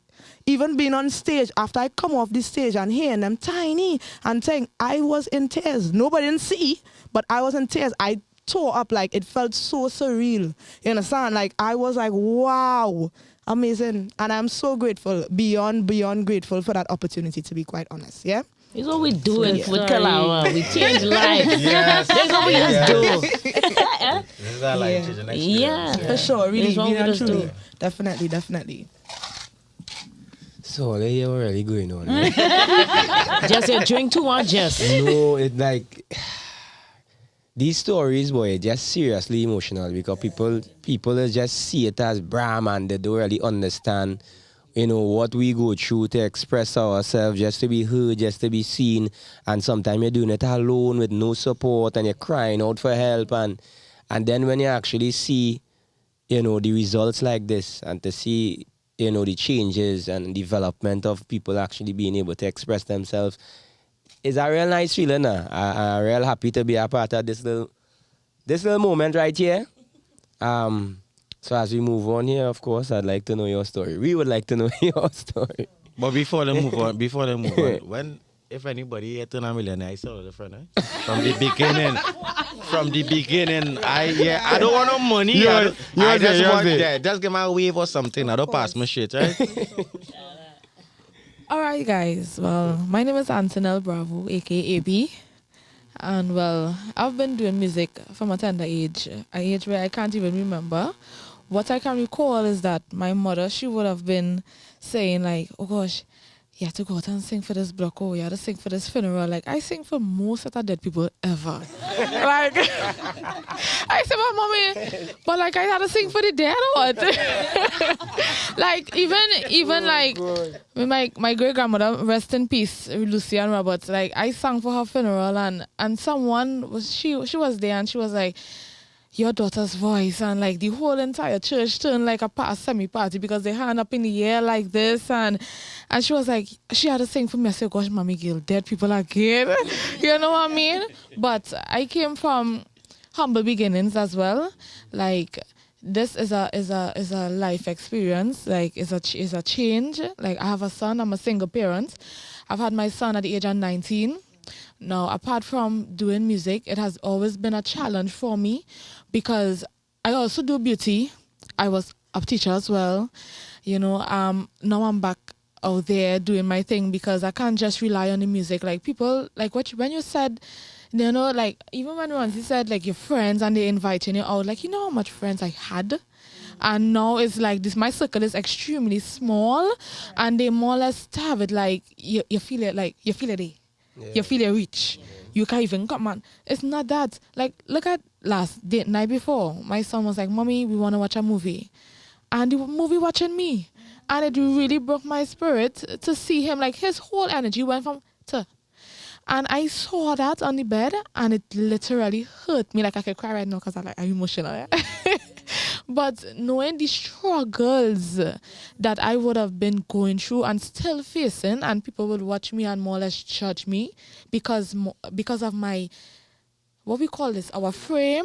even being on stage, after I come off the stage and hearing them tiny and saying, I was in tears. Nobody didn't see, but I was in tears. I tore up, like, it felt so surreal. You understand? Like, I was like, wow, amazing. And I'm so grateful, beyond grateful for that opportunity, to be quite honest. Yeah? It's what we doing with Collabr. We change lives. Yes. That's what we just do. This is our life changing experience. For sure. Really, That's what we really, just truly. do. Definitely. So, they were really going on. Just a drink too much, just. No, it like these stories, boy, just seriously emotional because people just see it as Brahman and they don't really understand, you know, what we go through to express ourselves, just to be heard, just to be seen. And sometimes you're doing it alone with no support and you're crying out for help. And then when you actually see, you know, the results like this and to see you know, the changes and development of people actually being able to express themselves. It's a real nice feeling. I'm real happy to be a part of this little moment right here. So as we move on here, of course, I'd like to know your story. We would like to know your story. But before they move on, when if anybody here turn a millionaire, I saw the friend, eh? From the beginning, I don't want no money. Just give my wave or something. I don't pass my shit, right? All right, guys. Well, my name is Antonelle Bravo, aka AB. And well, I've been doing music from a tender age, an age where I can't even remember. What I can recall is that my mother, she would have been saying like, oh gosh, you have to go out and sing for this block, oh, you have to sing for this funeral. Like, I sing for most of the dead people ever. Like, I said, my mommy, but like, I had to sing for the dead or what? Like, even like, my great-grandmother, rest in peace, Lucian Roberts, like, I sang for her funeral, and someone, she was there, and she was like, your daughter's voice, and like the whole entire church turned like a semi-party because they hand up in the air like this, and she was like, she had to sing for me. I said, gosh, Mommy Gail, dead people again. You know what I mean? But I came from humble beginnings as well. Like, this is a life experience. Like, is a change. Like, I have a son. I'm a single parent. I've had my son at the age of 19. Now, apart from doing music, it has always been a challenge for me because I also do beauty. I was a teacher as well. You know, now I'm back out there doing my thing because I can't just rely on the music. Like, people, like when you said, you know, like, even when once you said, like, your friends and they inviting you out, like, you know how much friends I had? And now it's like this, my circle is extremely small, and they more or less have it like, you feel it, like, you feel it there. Yeah. You feel you're rich. You can't even come on. It's not that. Like, look at night before. My son was like, Mommy, we want to watch a movie. And the movie watching me. And it really broke my spirit to see him. Like, his whole energy went from to. And I saw that on the bed, and it literally hurt me. Like, I could cry right now because I'm emotional. But knowing the struggles that I would have been going through and still facing, and people would watch me and more or less judge me because of my, what we call this, our frame.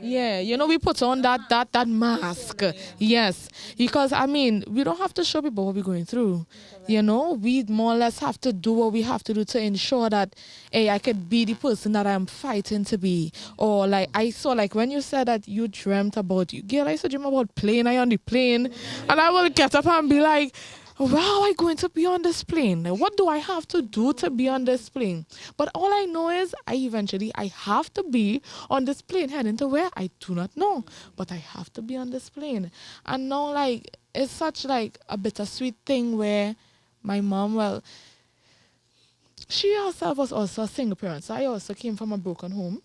Yeah, you know, we put on that mask. Yes, because I mean, we don't have to show people what we're going through. You know, we more or less have to do what we have to do to ensure that, hey, I could be the person that I'm fighting to be. Or like, I saw, like, when you said that you dreamt about, girl, I used to dream about plane. I on the plane, and I will get up and be like, how am I going to be on this plane? What do I have to do to be on this plane? But all I know is I have to be on this plane heading to where I do not know. But I have to be on this plane. And now, like, it's such like a bittersweet thing where my mom, well, she herself was also a single parent. So I also came from a broken home.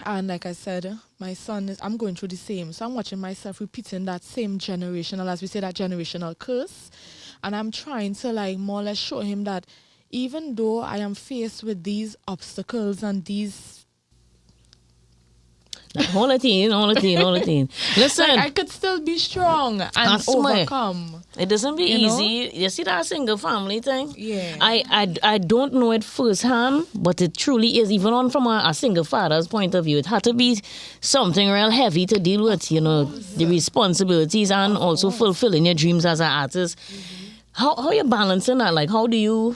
And like I said, my son I'm going through the same. So I'm watching myself repeating that same generational, as we say, that generational curse. And I'm trying to, like, more or less show him that even though I am faced with these obstacles and these... Hold it in. Listen. Like, I could still be strong and overcome. It doesn't be easy. You see that single family thing? Yeah. I don't know it firsthand, but it truly is. Even from a single father's point of view, it had to be something real heavy to deal with, you know, the responsibilities and also fulfilling your dreams as an artist. How you balancing that? Like, how do you...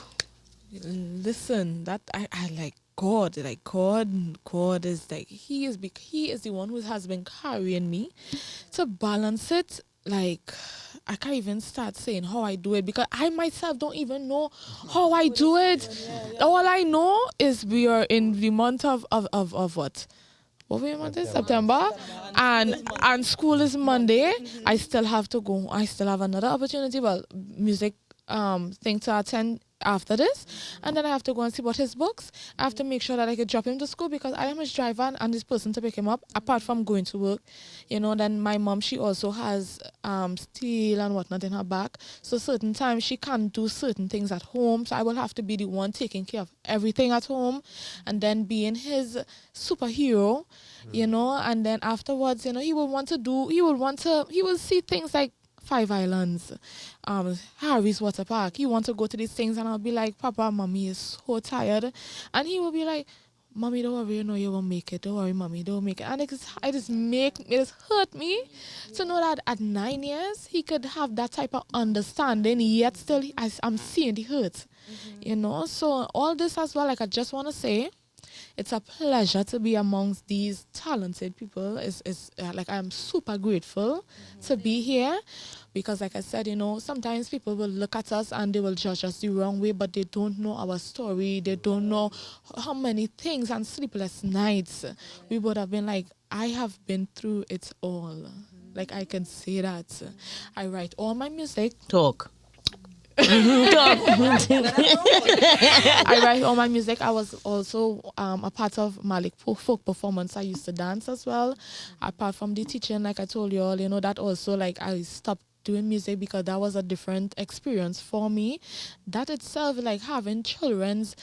Listen, that I like God. Like, God is like, he is the one who has been carrying me to balance it. Like, I can't even start saying how I do it because I myself don't even know how I do it. All I know is we are in the month of what? What we month is September, and school is Monday. I still have to go. I still have another opportunity, well, music thing to attend after this, and then I have to go and see about his books. I have to make sure that I can drop him to school because I am his driver and this person to pick him up, apart from going to work. You know, then my mom, she also has steel and whatnot in her back, so certain times she can't do certain things at home, so I will have to be the one taking care of everything at home, and then being his superhero, you know. And then afterwards, you know, he will see things like Five Islands, Harry's Water Park. He want to go to these things, and I'll be like, Papa, Mommy is so tired. And he will be like, Mommy, don't worry, you know you will make it. Don't worry, Mommy, don't make it. And it just hurt me to know that at 9 years, he could have that type of understanding, yet still I'm seeing the hurt. You know, so all this as well, like I just want to say, it's a pleasure to be amongst these talented people. Like I'm super grateful to be here because, like I said, you know, sometimes people will look at us and they will judge us the wrong way, but they don't know our story. They don't know how many things and sleepless nights we would have been like. I have been through it all. Like I can say that. I write all my music. Talk. I write all my music. I was also a part of Malik folk performance. I used to dance as well. Apart from the teaching, like I told you all, you know, that also like I stopped doing music because that was a different experience for me. That itself, like having children's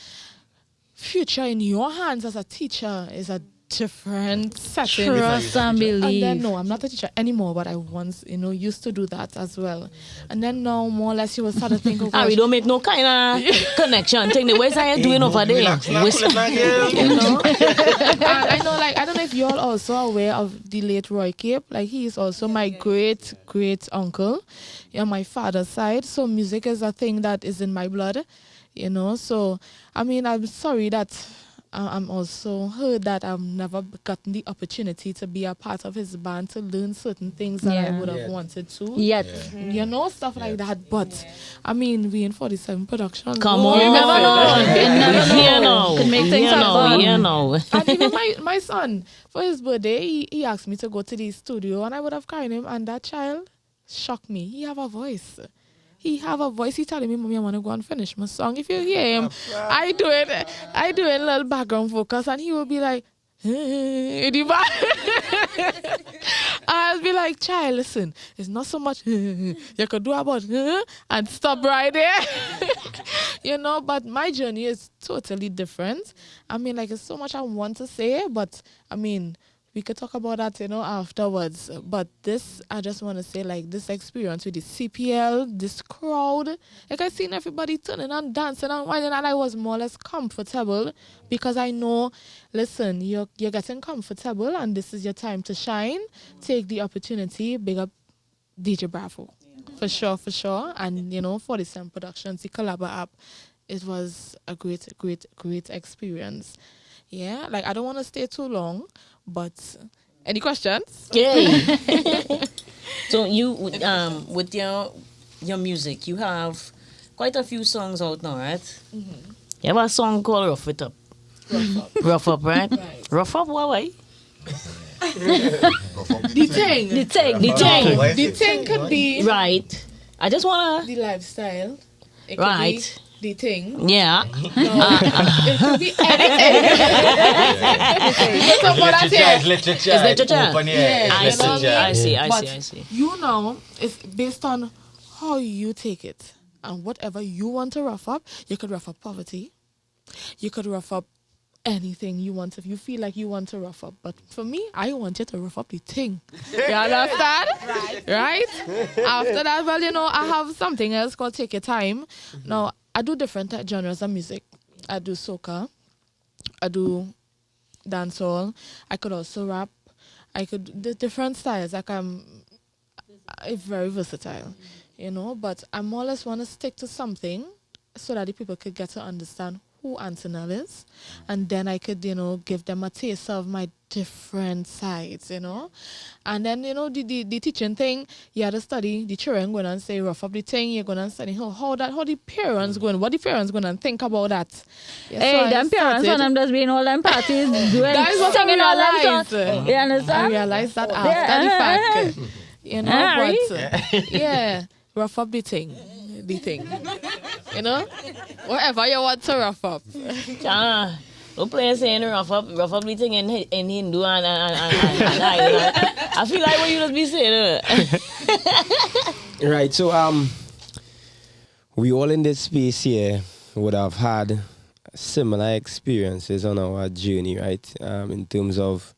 future in your hands as a teacher is a different setting. Trust and believe. And then no, I'm not a teacher anymore, but I once, you know, used to do that as well. And then now more or less you will start to think, oh, we don't make no kind of connection thing. The ways I doing over there. You know? And I know, like, I don't know if you're also aware of the late Roy Cape. Like, he is also my great uncle on my father's side. So music is a thing that is in my blood, you know. So, I mean, I'm sorry that I'm also heard that I've never gotten the opportunity to be a part of his band to learn certain things that I would have wanted to. You know, stuff like that. But, I mean, we in 47 Productions. Come on. You never know. Could make things happen. You know. And even my son, for his birthday, he asked me to go to the studio and I would have carried him, and that child shocked me. He have a voice. He telling me, Mommy, I want to go and finish my song. If you hear him, I do it a little background vocals, and he will be like, in the back. I'll be like, child, listen, it's not so much you could do about and stop right there. You know, but my journey is totally different. I mean, like, it's so much I want to say, but I mean, we could talk about that, you know, afterwards. But this, I just want to say, like, this experience with the CPL, this crowd, like, I seen everybody turning and dancing and whining, and I was more or less comfortable because I know, listen, you're getting comfortable and this is your time to shine. Take the opportunity. Big up DJ Bravo. For sure. And, you know, 47 Productions, the Collabr App, it was a great experience. Yeah, like, I don't want to stay too long, but any questions? Yeah. So you, with your music, you have quite a few songs out now, right? Mm-hmm. You have a song called Rough It Up. Rough Up, right? Rough Up, why? The thing could be... Right. I just want the lifestyle. It right. Could be the thing. Yeah. No, it could be anything. It's literature. Open Yeah, I see. You know, it's based on how you take it. And whatever you want to rough up, you could rough up poverty. You could rough up anything you want if you feel like you want to rough up. But for me, I want you to rough up the thing. You understand? Right? After that, well, you know, I have something else called Take Your Time. Now, I do different genres of music. I do soca. I do dancehall. I could also rap. I could do different styles. Like I'm very versatile, you know. But I more or less want to stick to something so that the people could get to understand who Antonell is, and then I could, you know, give them a taste of my different sides, you know. And then, you know, the teaching thing, you had to study the children going and say rough up the thing, you're going to study how the parents going, what the parents going and think about that. Yeah, hey, so them parents and them just being all them parties doing singing all them songs. You understand? I realized that after the fact, you know, but yeah, rough up the thing. You know, whatever you want to rough up. Don't play saying rough up the thing in Hindu and I feel like what you just be saying. Right, so we all in this space here would have had similar experiences on our journey, right? In terms of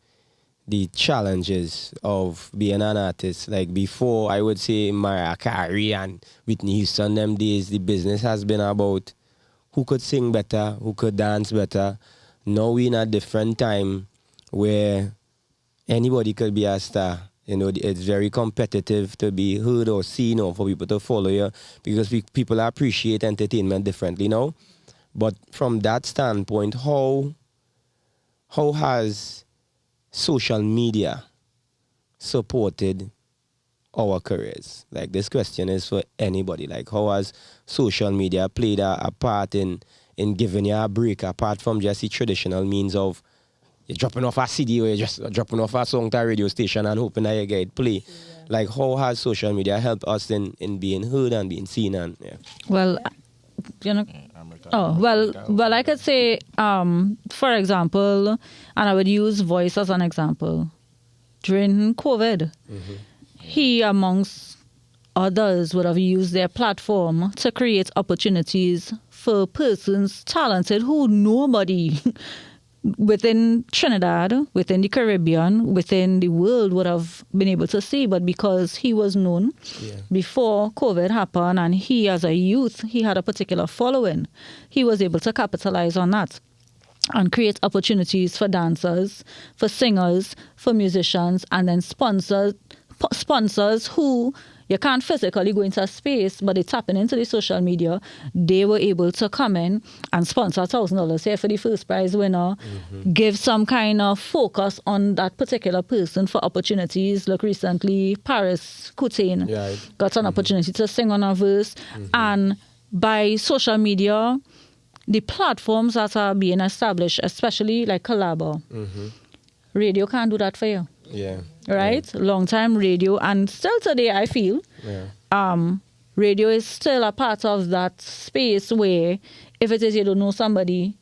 the challenges of being an artist. Like before, I would say Mariah Carey and Whitney Houston, them days, the business has been about who could sing better, who could dance better. Now we're in a different time where anybody could be a star. You know, it's very competitive to be heard or seen or for people to follow you because people appreciate entertainment differently now. But from that standpoint, how has social media supported our careers? Like, this question is for anybody. Like, how has social media played a part in giving you a break, apart from just the traditional means of you're dropping off a CD or you're just dropping off a song to a radio station and hoping that you get it play? Yeah. Like, how has social media helped us in being heard and being seen? And Well, you know, well, I could say, for example, and I would use voice as an example. During COVID, he, amongst others, would have used their platform to create opportunities for persons talented who nobody within Trinidad, within the Caribbean, within the world would have been able to see. But because he was known before COVID happened, and he as a youth, he had a particular following, he was able to capitalize on that and create opportunities for dancers, for singers, for musicians, and then sponsors who you can't physically go into a space, but they tapping into the social media. They were able to come in and sponsor $1,000 here for the first prize winner, give some kind of focus on that particular person for opportunities. Look, recently, Paris Coutain got an opportunity to sing on a verse. And by social media, the platforms that are being established, especially like Collabr, radio can't do that for you. Yeah. Right? Long time radio, and still today I feel radio is still a part of that space where if it is you don't know somebody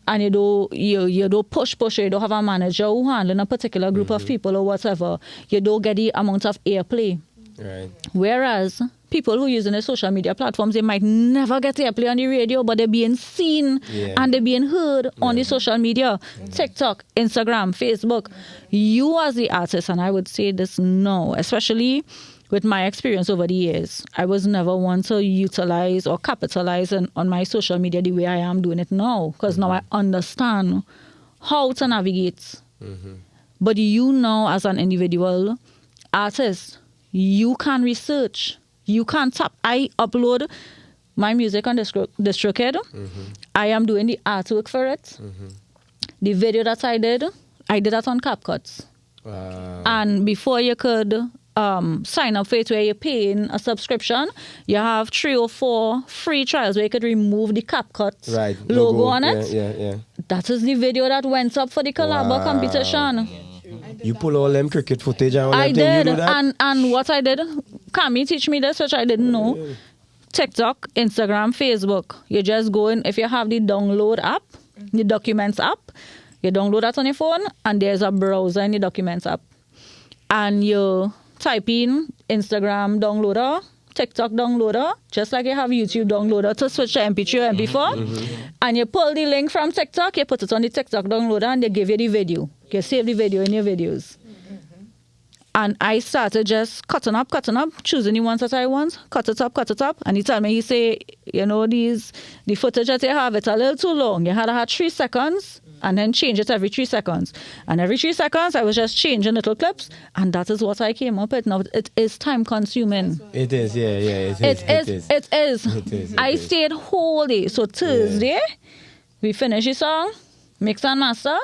and you don't push, or you don't have a manager who handling a particular group of people or whatever, you don't get the amount of airplay. Right. Whereas people who using the social media platforms, they might never get airplay on the radio, but they're being seen and they're being heard on the social media, TikTok, Instagram, Facebook. You as the artist, and I would say this now, especially with my experience over the years, I was never one to utilize or capitalize on my social media the way I am doing it now, because now I understand how to navigate. But you know, as an individual artist, you can research. You can't tap. I upload my music on DistroKid. I am doing the artwork for it. The video that I did that on CapCut. Wow. And before you could sign up for it where you're paying a subscription, you have 3 or 4 free trials where you could remove the CapCut logo on it. Yeah. That is the video that went up for the Collabr competition. You pull all them cricket footage and all I them did, you do that? and what I did, Kami teach me this, which I didn't know. TikTok, Instagram, Facebook. You just go in, if you have the download app, the documents app, you download that on your phone, and there's a browser in the documents app. And you type in Instagram downloader, TikTok downloader, just like you have YouTube downloader to switch to MP3 or MP4. And you pull the link from TikTok, you put it on the TikTok downloader, and they give you the video. You save the video in your videos. And I started just cutting up, choosing the ones that I want, cut it up. And he told me, he say, you know, the footage that you have, it's a little too long. You had to have 3 seconds and then change it every 3 seconds. And every 3 seconds, I was just changing little clips. And that is what I came up with. Now, it is time consuming. It is, It is. I stayed whole day. So Thursday, we finished the song, mix and master.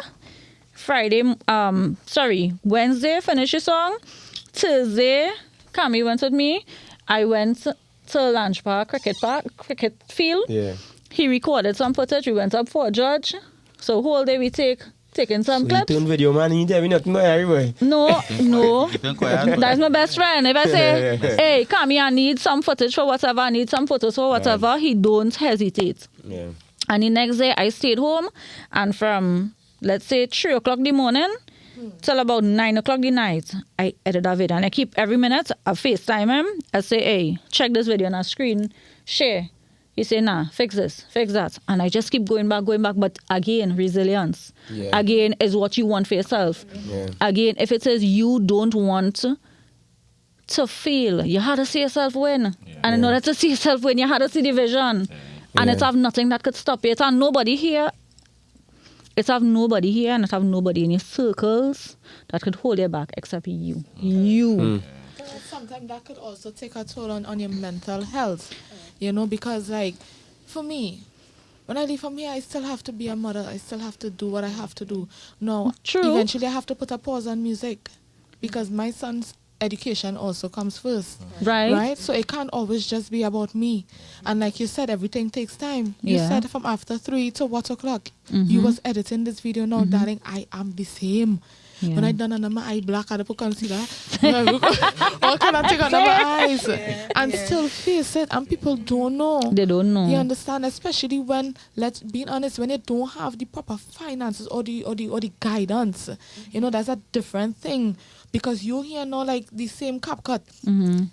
Wednesday, finish the song. Thursday, Kami went with me. I went to Lunch Park, cricket field. Yeah. He recorded some footage. We went up for a judge. So whole day we taking some clips. You turn video man, you tell me nothing everywhere. No. That's my best friend. If I say, hey, Kami, I need some footage for whatever, I need some photos for whatever, he don't hesitate. Yeah. And the next day I stayed home, and from, let's say, 3 o'clock in the morning till about 9 o'clock the night, I edit a video. And I keep every minute, I FaceTime him. I say, hey, check this video on a screen, share. He say, nah, fix this, fix that. And I just keep going back. But again, resilience. Yeah. Again, is what you want for yourself. Yeah. Again, if it says you don't want to fail, you had to see yourself win. And in order to see yourself win, you had to see the vision. And Yeah. it have nothing that could stop you. It have nobody here. It have nobody here and it have nobody in your circles that could hold you back except you. You. Sometimes that could also take a toll on your mental health, you know, because like for me, when I leave from here, I still have to be a mother. I still have to do what I have to do. No, True. eventually I have to put a pause on music because my son's education also comes first. Right? So it can't always just be about me. And like you said, everything takes time. You Yeah. said from after 3 to what o'clock? You was editing this video now, darling. I am the same. Yeah. When I done on my eye black, I put concealer. All kind of take on my eyes. And still face it. And people don't know. They don't know. You understand? Especially when, let's be honest, when you don't have the proper finances or the guidance. You know, that's a different thing. Because you here now like the same CapCut.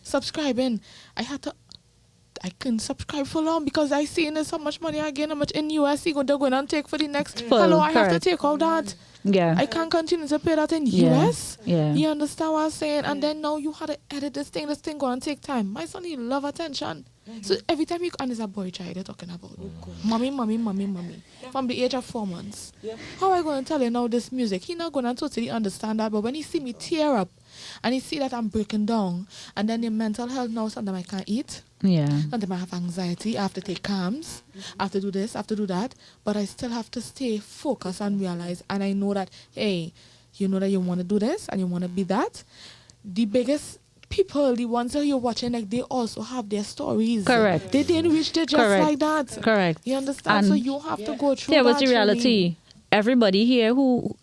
Subscribing. I couldn't subscribe for long because I seen there's so much money again, how much in USC they're going to take for the next. Hello, I have to correct. take all that. Yeah. I can't continue to pay that in Yeah. US. Yeah. You understand what I'm saying? And then now you had to edit this thing going to take time. My son, he love attention. So every time you, and there's a boy child they're talking about. Mommy. From the age of 4 months. How am I going to tell you now this music? He not going to totally understand that, but when he see me tear up and he see that I'm breaking down, and then the mental health now, sometimes I can't eat. Yeah. Sometimes I have anxiety. I have to take calms. I have to do this. I have to do that. But I still have to stay focused and realize. And I know that, hey, you know that you want to do this and you want to be that. The biggest people, the ones that you're watching, like they also have their stories. Correct. They didn't reach there just Correct. like that. Correct. You understand? And so you have to go through yeah, that. what's the reality? Everybody here,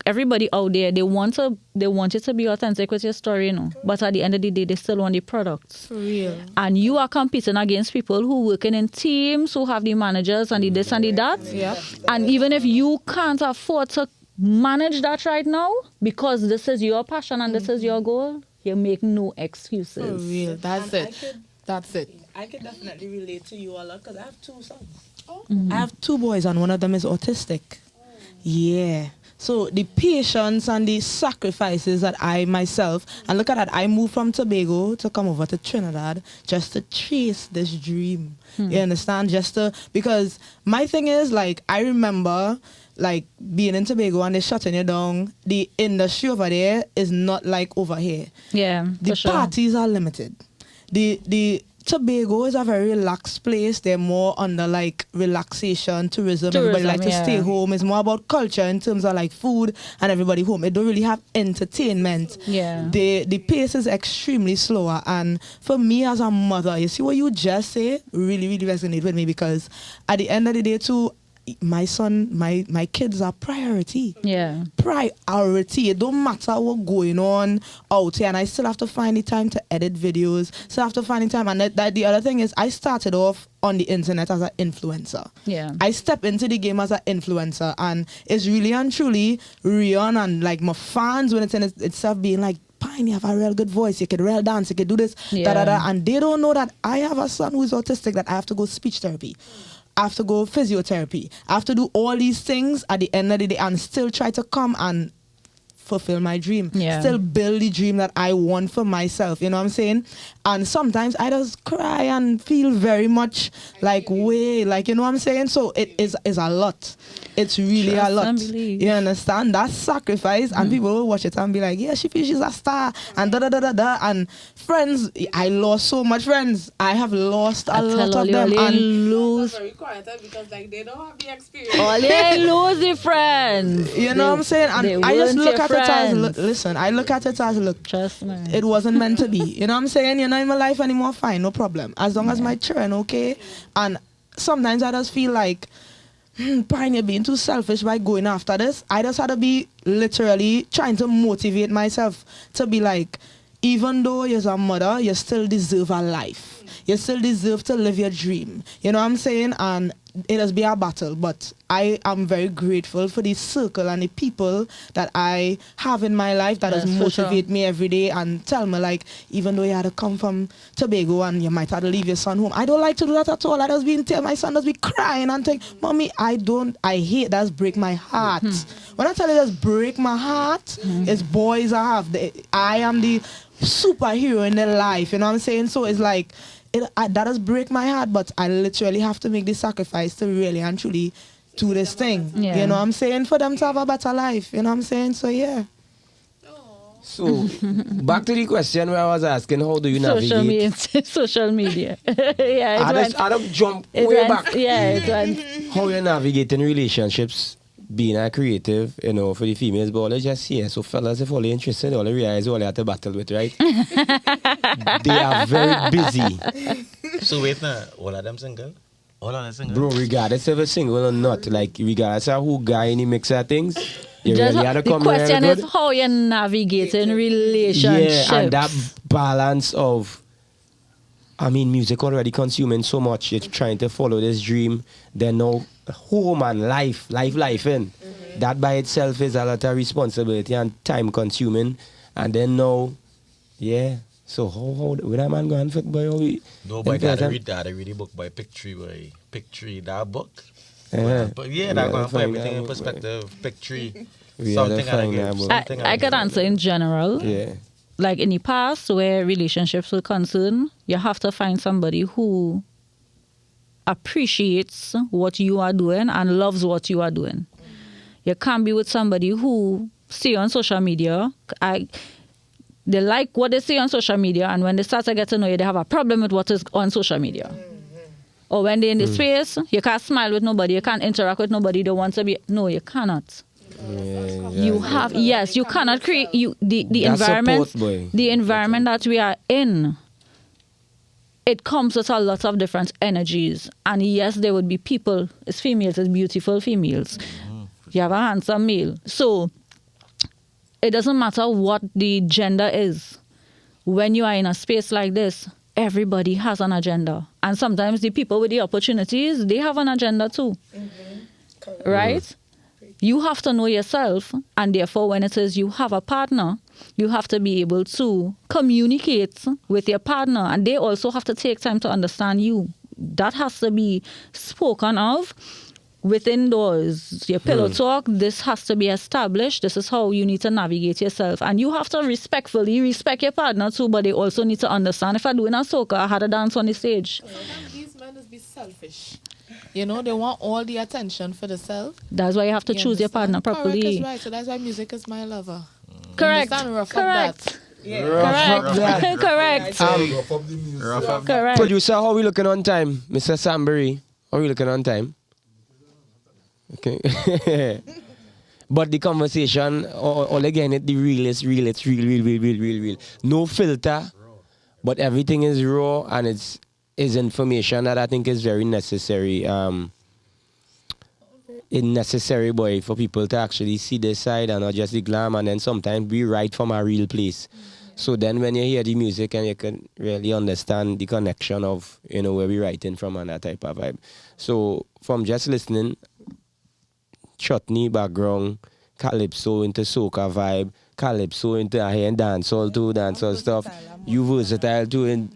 everybody out there, they want you to be authentic with your story, you know. But at the end of the day, they still want the products. For real. And you are competing against people who working in teams, who have the managers and the this and the that. Yeah. And even if you can't afford to manage that right now, because this is your passion and this is your goal, you make no excuses. For real. That's it. That's it. I could definitely relate to you a lot because I have 2 sons. I have 2 boys and one of them is autistic. Yeah. So the patience and the sacrifices that I myself, and look at that, I moved from Tobago to come over to Trinidad just to chase this dream. You understand? Because my thing is, like, I remember, like, being in Tobago and they're shutting you down. The industry over there is not like over here. Yeah, The for sure. parties are limited. The Tobago is a very relaxed place. They're more under like relaxation, tourism. Everybody like to yeah. stay home. It's more about culture in terms of like food and everybody home. It don't really have entertainment. Yeah. The pace is extremely slower. And for me as a mother, you see what you just say really, really resonate with me because at the end of the day too, my son, my kids are priority. Yeah. Priority. It don't matter what's going on out here, and I still have to find the time to edit videos. Still have to find the time, and that the other thing is, I started off on the internet as an influencer. Yeah. I stepped into the game as an influencer, and it's really and truly Rion and like my fans when it's in itself being like, Pine, you have a real good voice, you could real dance, you could do this, Yeah. and they don't know that I have a son who's autistic, that I have to go speech therapy. I have to go physiotherapy. I have to do all these things at the end of the day and still try to come and fulfill my dream. Yeah. Still build the dream that I want for myself. You know what I'm saying? And sometimes I just cry and feel very much like like, you know what I'm saying? So it is a lot. It's really Trust a lot. and believe. You understand? That sacrifice, and people will watch it and be like, yeah, she feels she's a star, and da. And friends, I lost so much friends. I have lost a lot of them. And lose. Very quiet because like they don't have the experience. All they lose the friends. you know what I'm saying? they And I just weren't look your at it as, friends. listen, I look at it as, look, Trust me. it wasn't meant to be. You know what I'm saying? You're not in my life anymore, fine, no problem. As long as my children, okay? And sometimes I just feel like, Brian, you're being too selfish by going after this. I just had to be literally trying to motivate myself to be like, even though you're a mother, you still deserve a life. You still deserve to live your dream. You know what I'm saying? And it has been a battle, but I am very grateful for the circle and the people that I have in my life that has Yes, for motivate sure. me every day and tell me, like, even though you had to come from Tobago and you might have to leave your son home, I don't like to do that at all. I just been tell my son does be crying and think, mommy, I hate that's break my heart. When I tell you that's break my heart, it's boys I am the superhero in their life, you know what I'm saying? So it's like that does break my heart, but I literally have to make the sacrifice to really and truly do this thing. Yeah. You know what I'm saying? For them to have a better life. You know what I'm saying? So yeah. So, back to the question where I was asking, how do you Social navigate? media. Social media. Yeah, I don't jump it way went- back. Yeah, it went. How you navigating relationships, being a creative, you know, for the females, but all just here. So fellas, if all they're interested, all they realize all they have to battle with, right? They are very busy. So wait now, all of them single? All of them single? Bro, regardless if it's single or not, like regardless of who guy in the mix of things, you Just really have to the come question here is good. how you navigating relationships. Yeah, and that balance of, I mean, music already consuming so much. You're trying to follow this dream. Then now, home and life in. That by itself is a lot of responsibility and time consuming. And then now, yeah. So how with that man going fit boy? How we? No, but I read the book by Pictree, that book. Uh-huh. But yeah, that going to put find everything that in book, perspective. Pictree, We something gotta find I that give. book. Something I could answer in general. Yeah. Like in the past where relationships were concerned, you have to find somebody who appreciates what you are doing and loves what you are doing. You can't be with somebody who see on social media, they like what they see on social media, and when they start to get to know you, they have a problem with what is on social media. Or when they're in the space, you can't smile with nobody, you can't interact with nobody, they want to be, no, you cannot. You have, yes, you cannot create the That's environment, support, boy. the environment that we are in. It comes with a lot of different energies, and yes, there would be people. It's females, it's beautiful females. You have a handsome male, so it doesn't matter what the gender is. When you are in a space like this, everybody has an agenda, and sometimes the people with the opportunities, they have an agenda too, right? You have to know yourself, and therefore when it is you have a partner, you have to be able to communicate with your partner, and they also have to take time to understand you. That has to be spoken of within doors. Your pillow talk, this has to be established. This is how you need to navigate yourself. And you have to respectfully respect your partner too, but they also need to understand, if I'm doing a soca, I had a dance on the stage. Sometimes these men just be selfish. You know, they want all the attention for themselves. That's why you have to choose your partner Correct properly. is right. So that's why music is my lover. Correct. Understand? Rough up Correct. that. Correct. Correct. Producer, how we looking on time? Mr. Sambury, how we looking on time? Okay. But the conversation, all again, the real is real. It's real. No filter, but everything is raw, and it's information that I think is very necessary. It's necessary, boy, for people to actually see this side and not just the glam, and then sometimes be right from a real place. So then when you hear the music and you can really understand the connection of, you know, where we're writing from and that type of vibe. So from just listening, chutney background, calypso into soca vibe, calypso into a and dancehall too, dancehall stuff. You versatile too in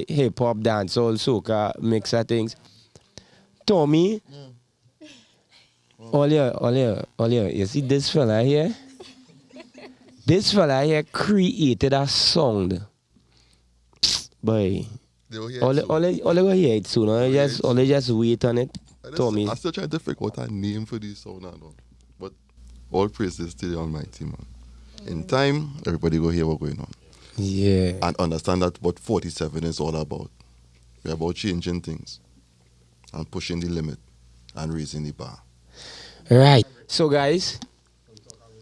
hip hop, dancehall, soca, mix of things. Tommy, all here, you see this fella here? This fella here created a sound. Boy, They will hear all it soon. go hear it soon. All just wait on it. Tommy. I still trying to figure out a name for this sound and all. But all praises to the Almighty, man. In time, everybody go hear what's going on. Yeah. And understand that what 47 is all about. We're about changing things and pushing the limit and raising the bar. Right. So, guys,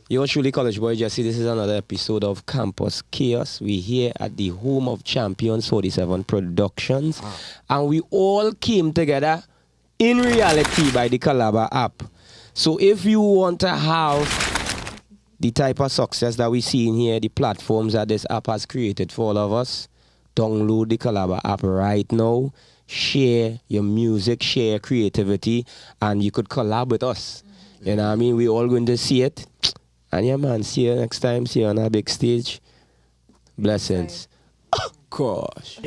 you're truly College Boy Jesse. This is another episode of Campus Chaos. We're here at the home of Champions 47 Productions. And we all came together in reality by the Collabr app. So if you want to have the type of success that we see in here, the platforms that this app has created for all of us, download the Collabr app right now. share your music, share your creativity, and you could collab with us. You know what I mean? We all going to see it. And yeah, man, see you next time. See you on our big stage. Blessings. Oh, gosh.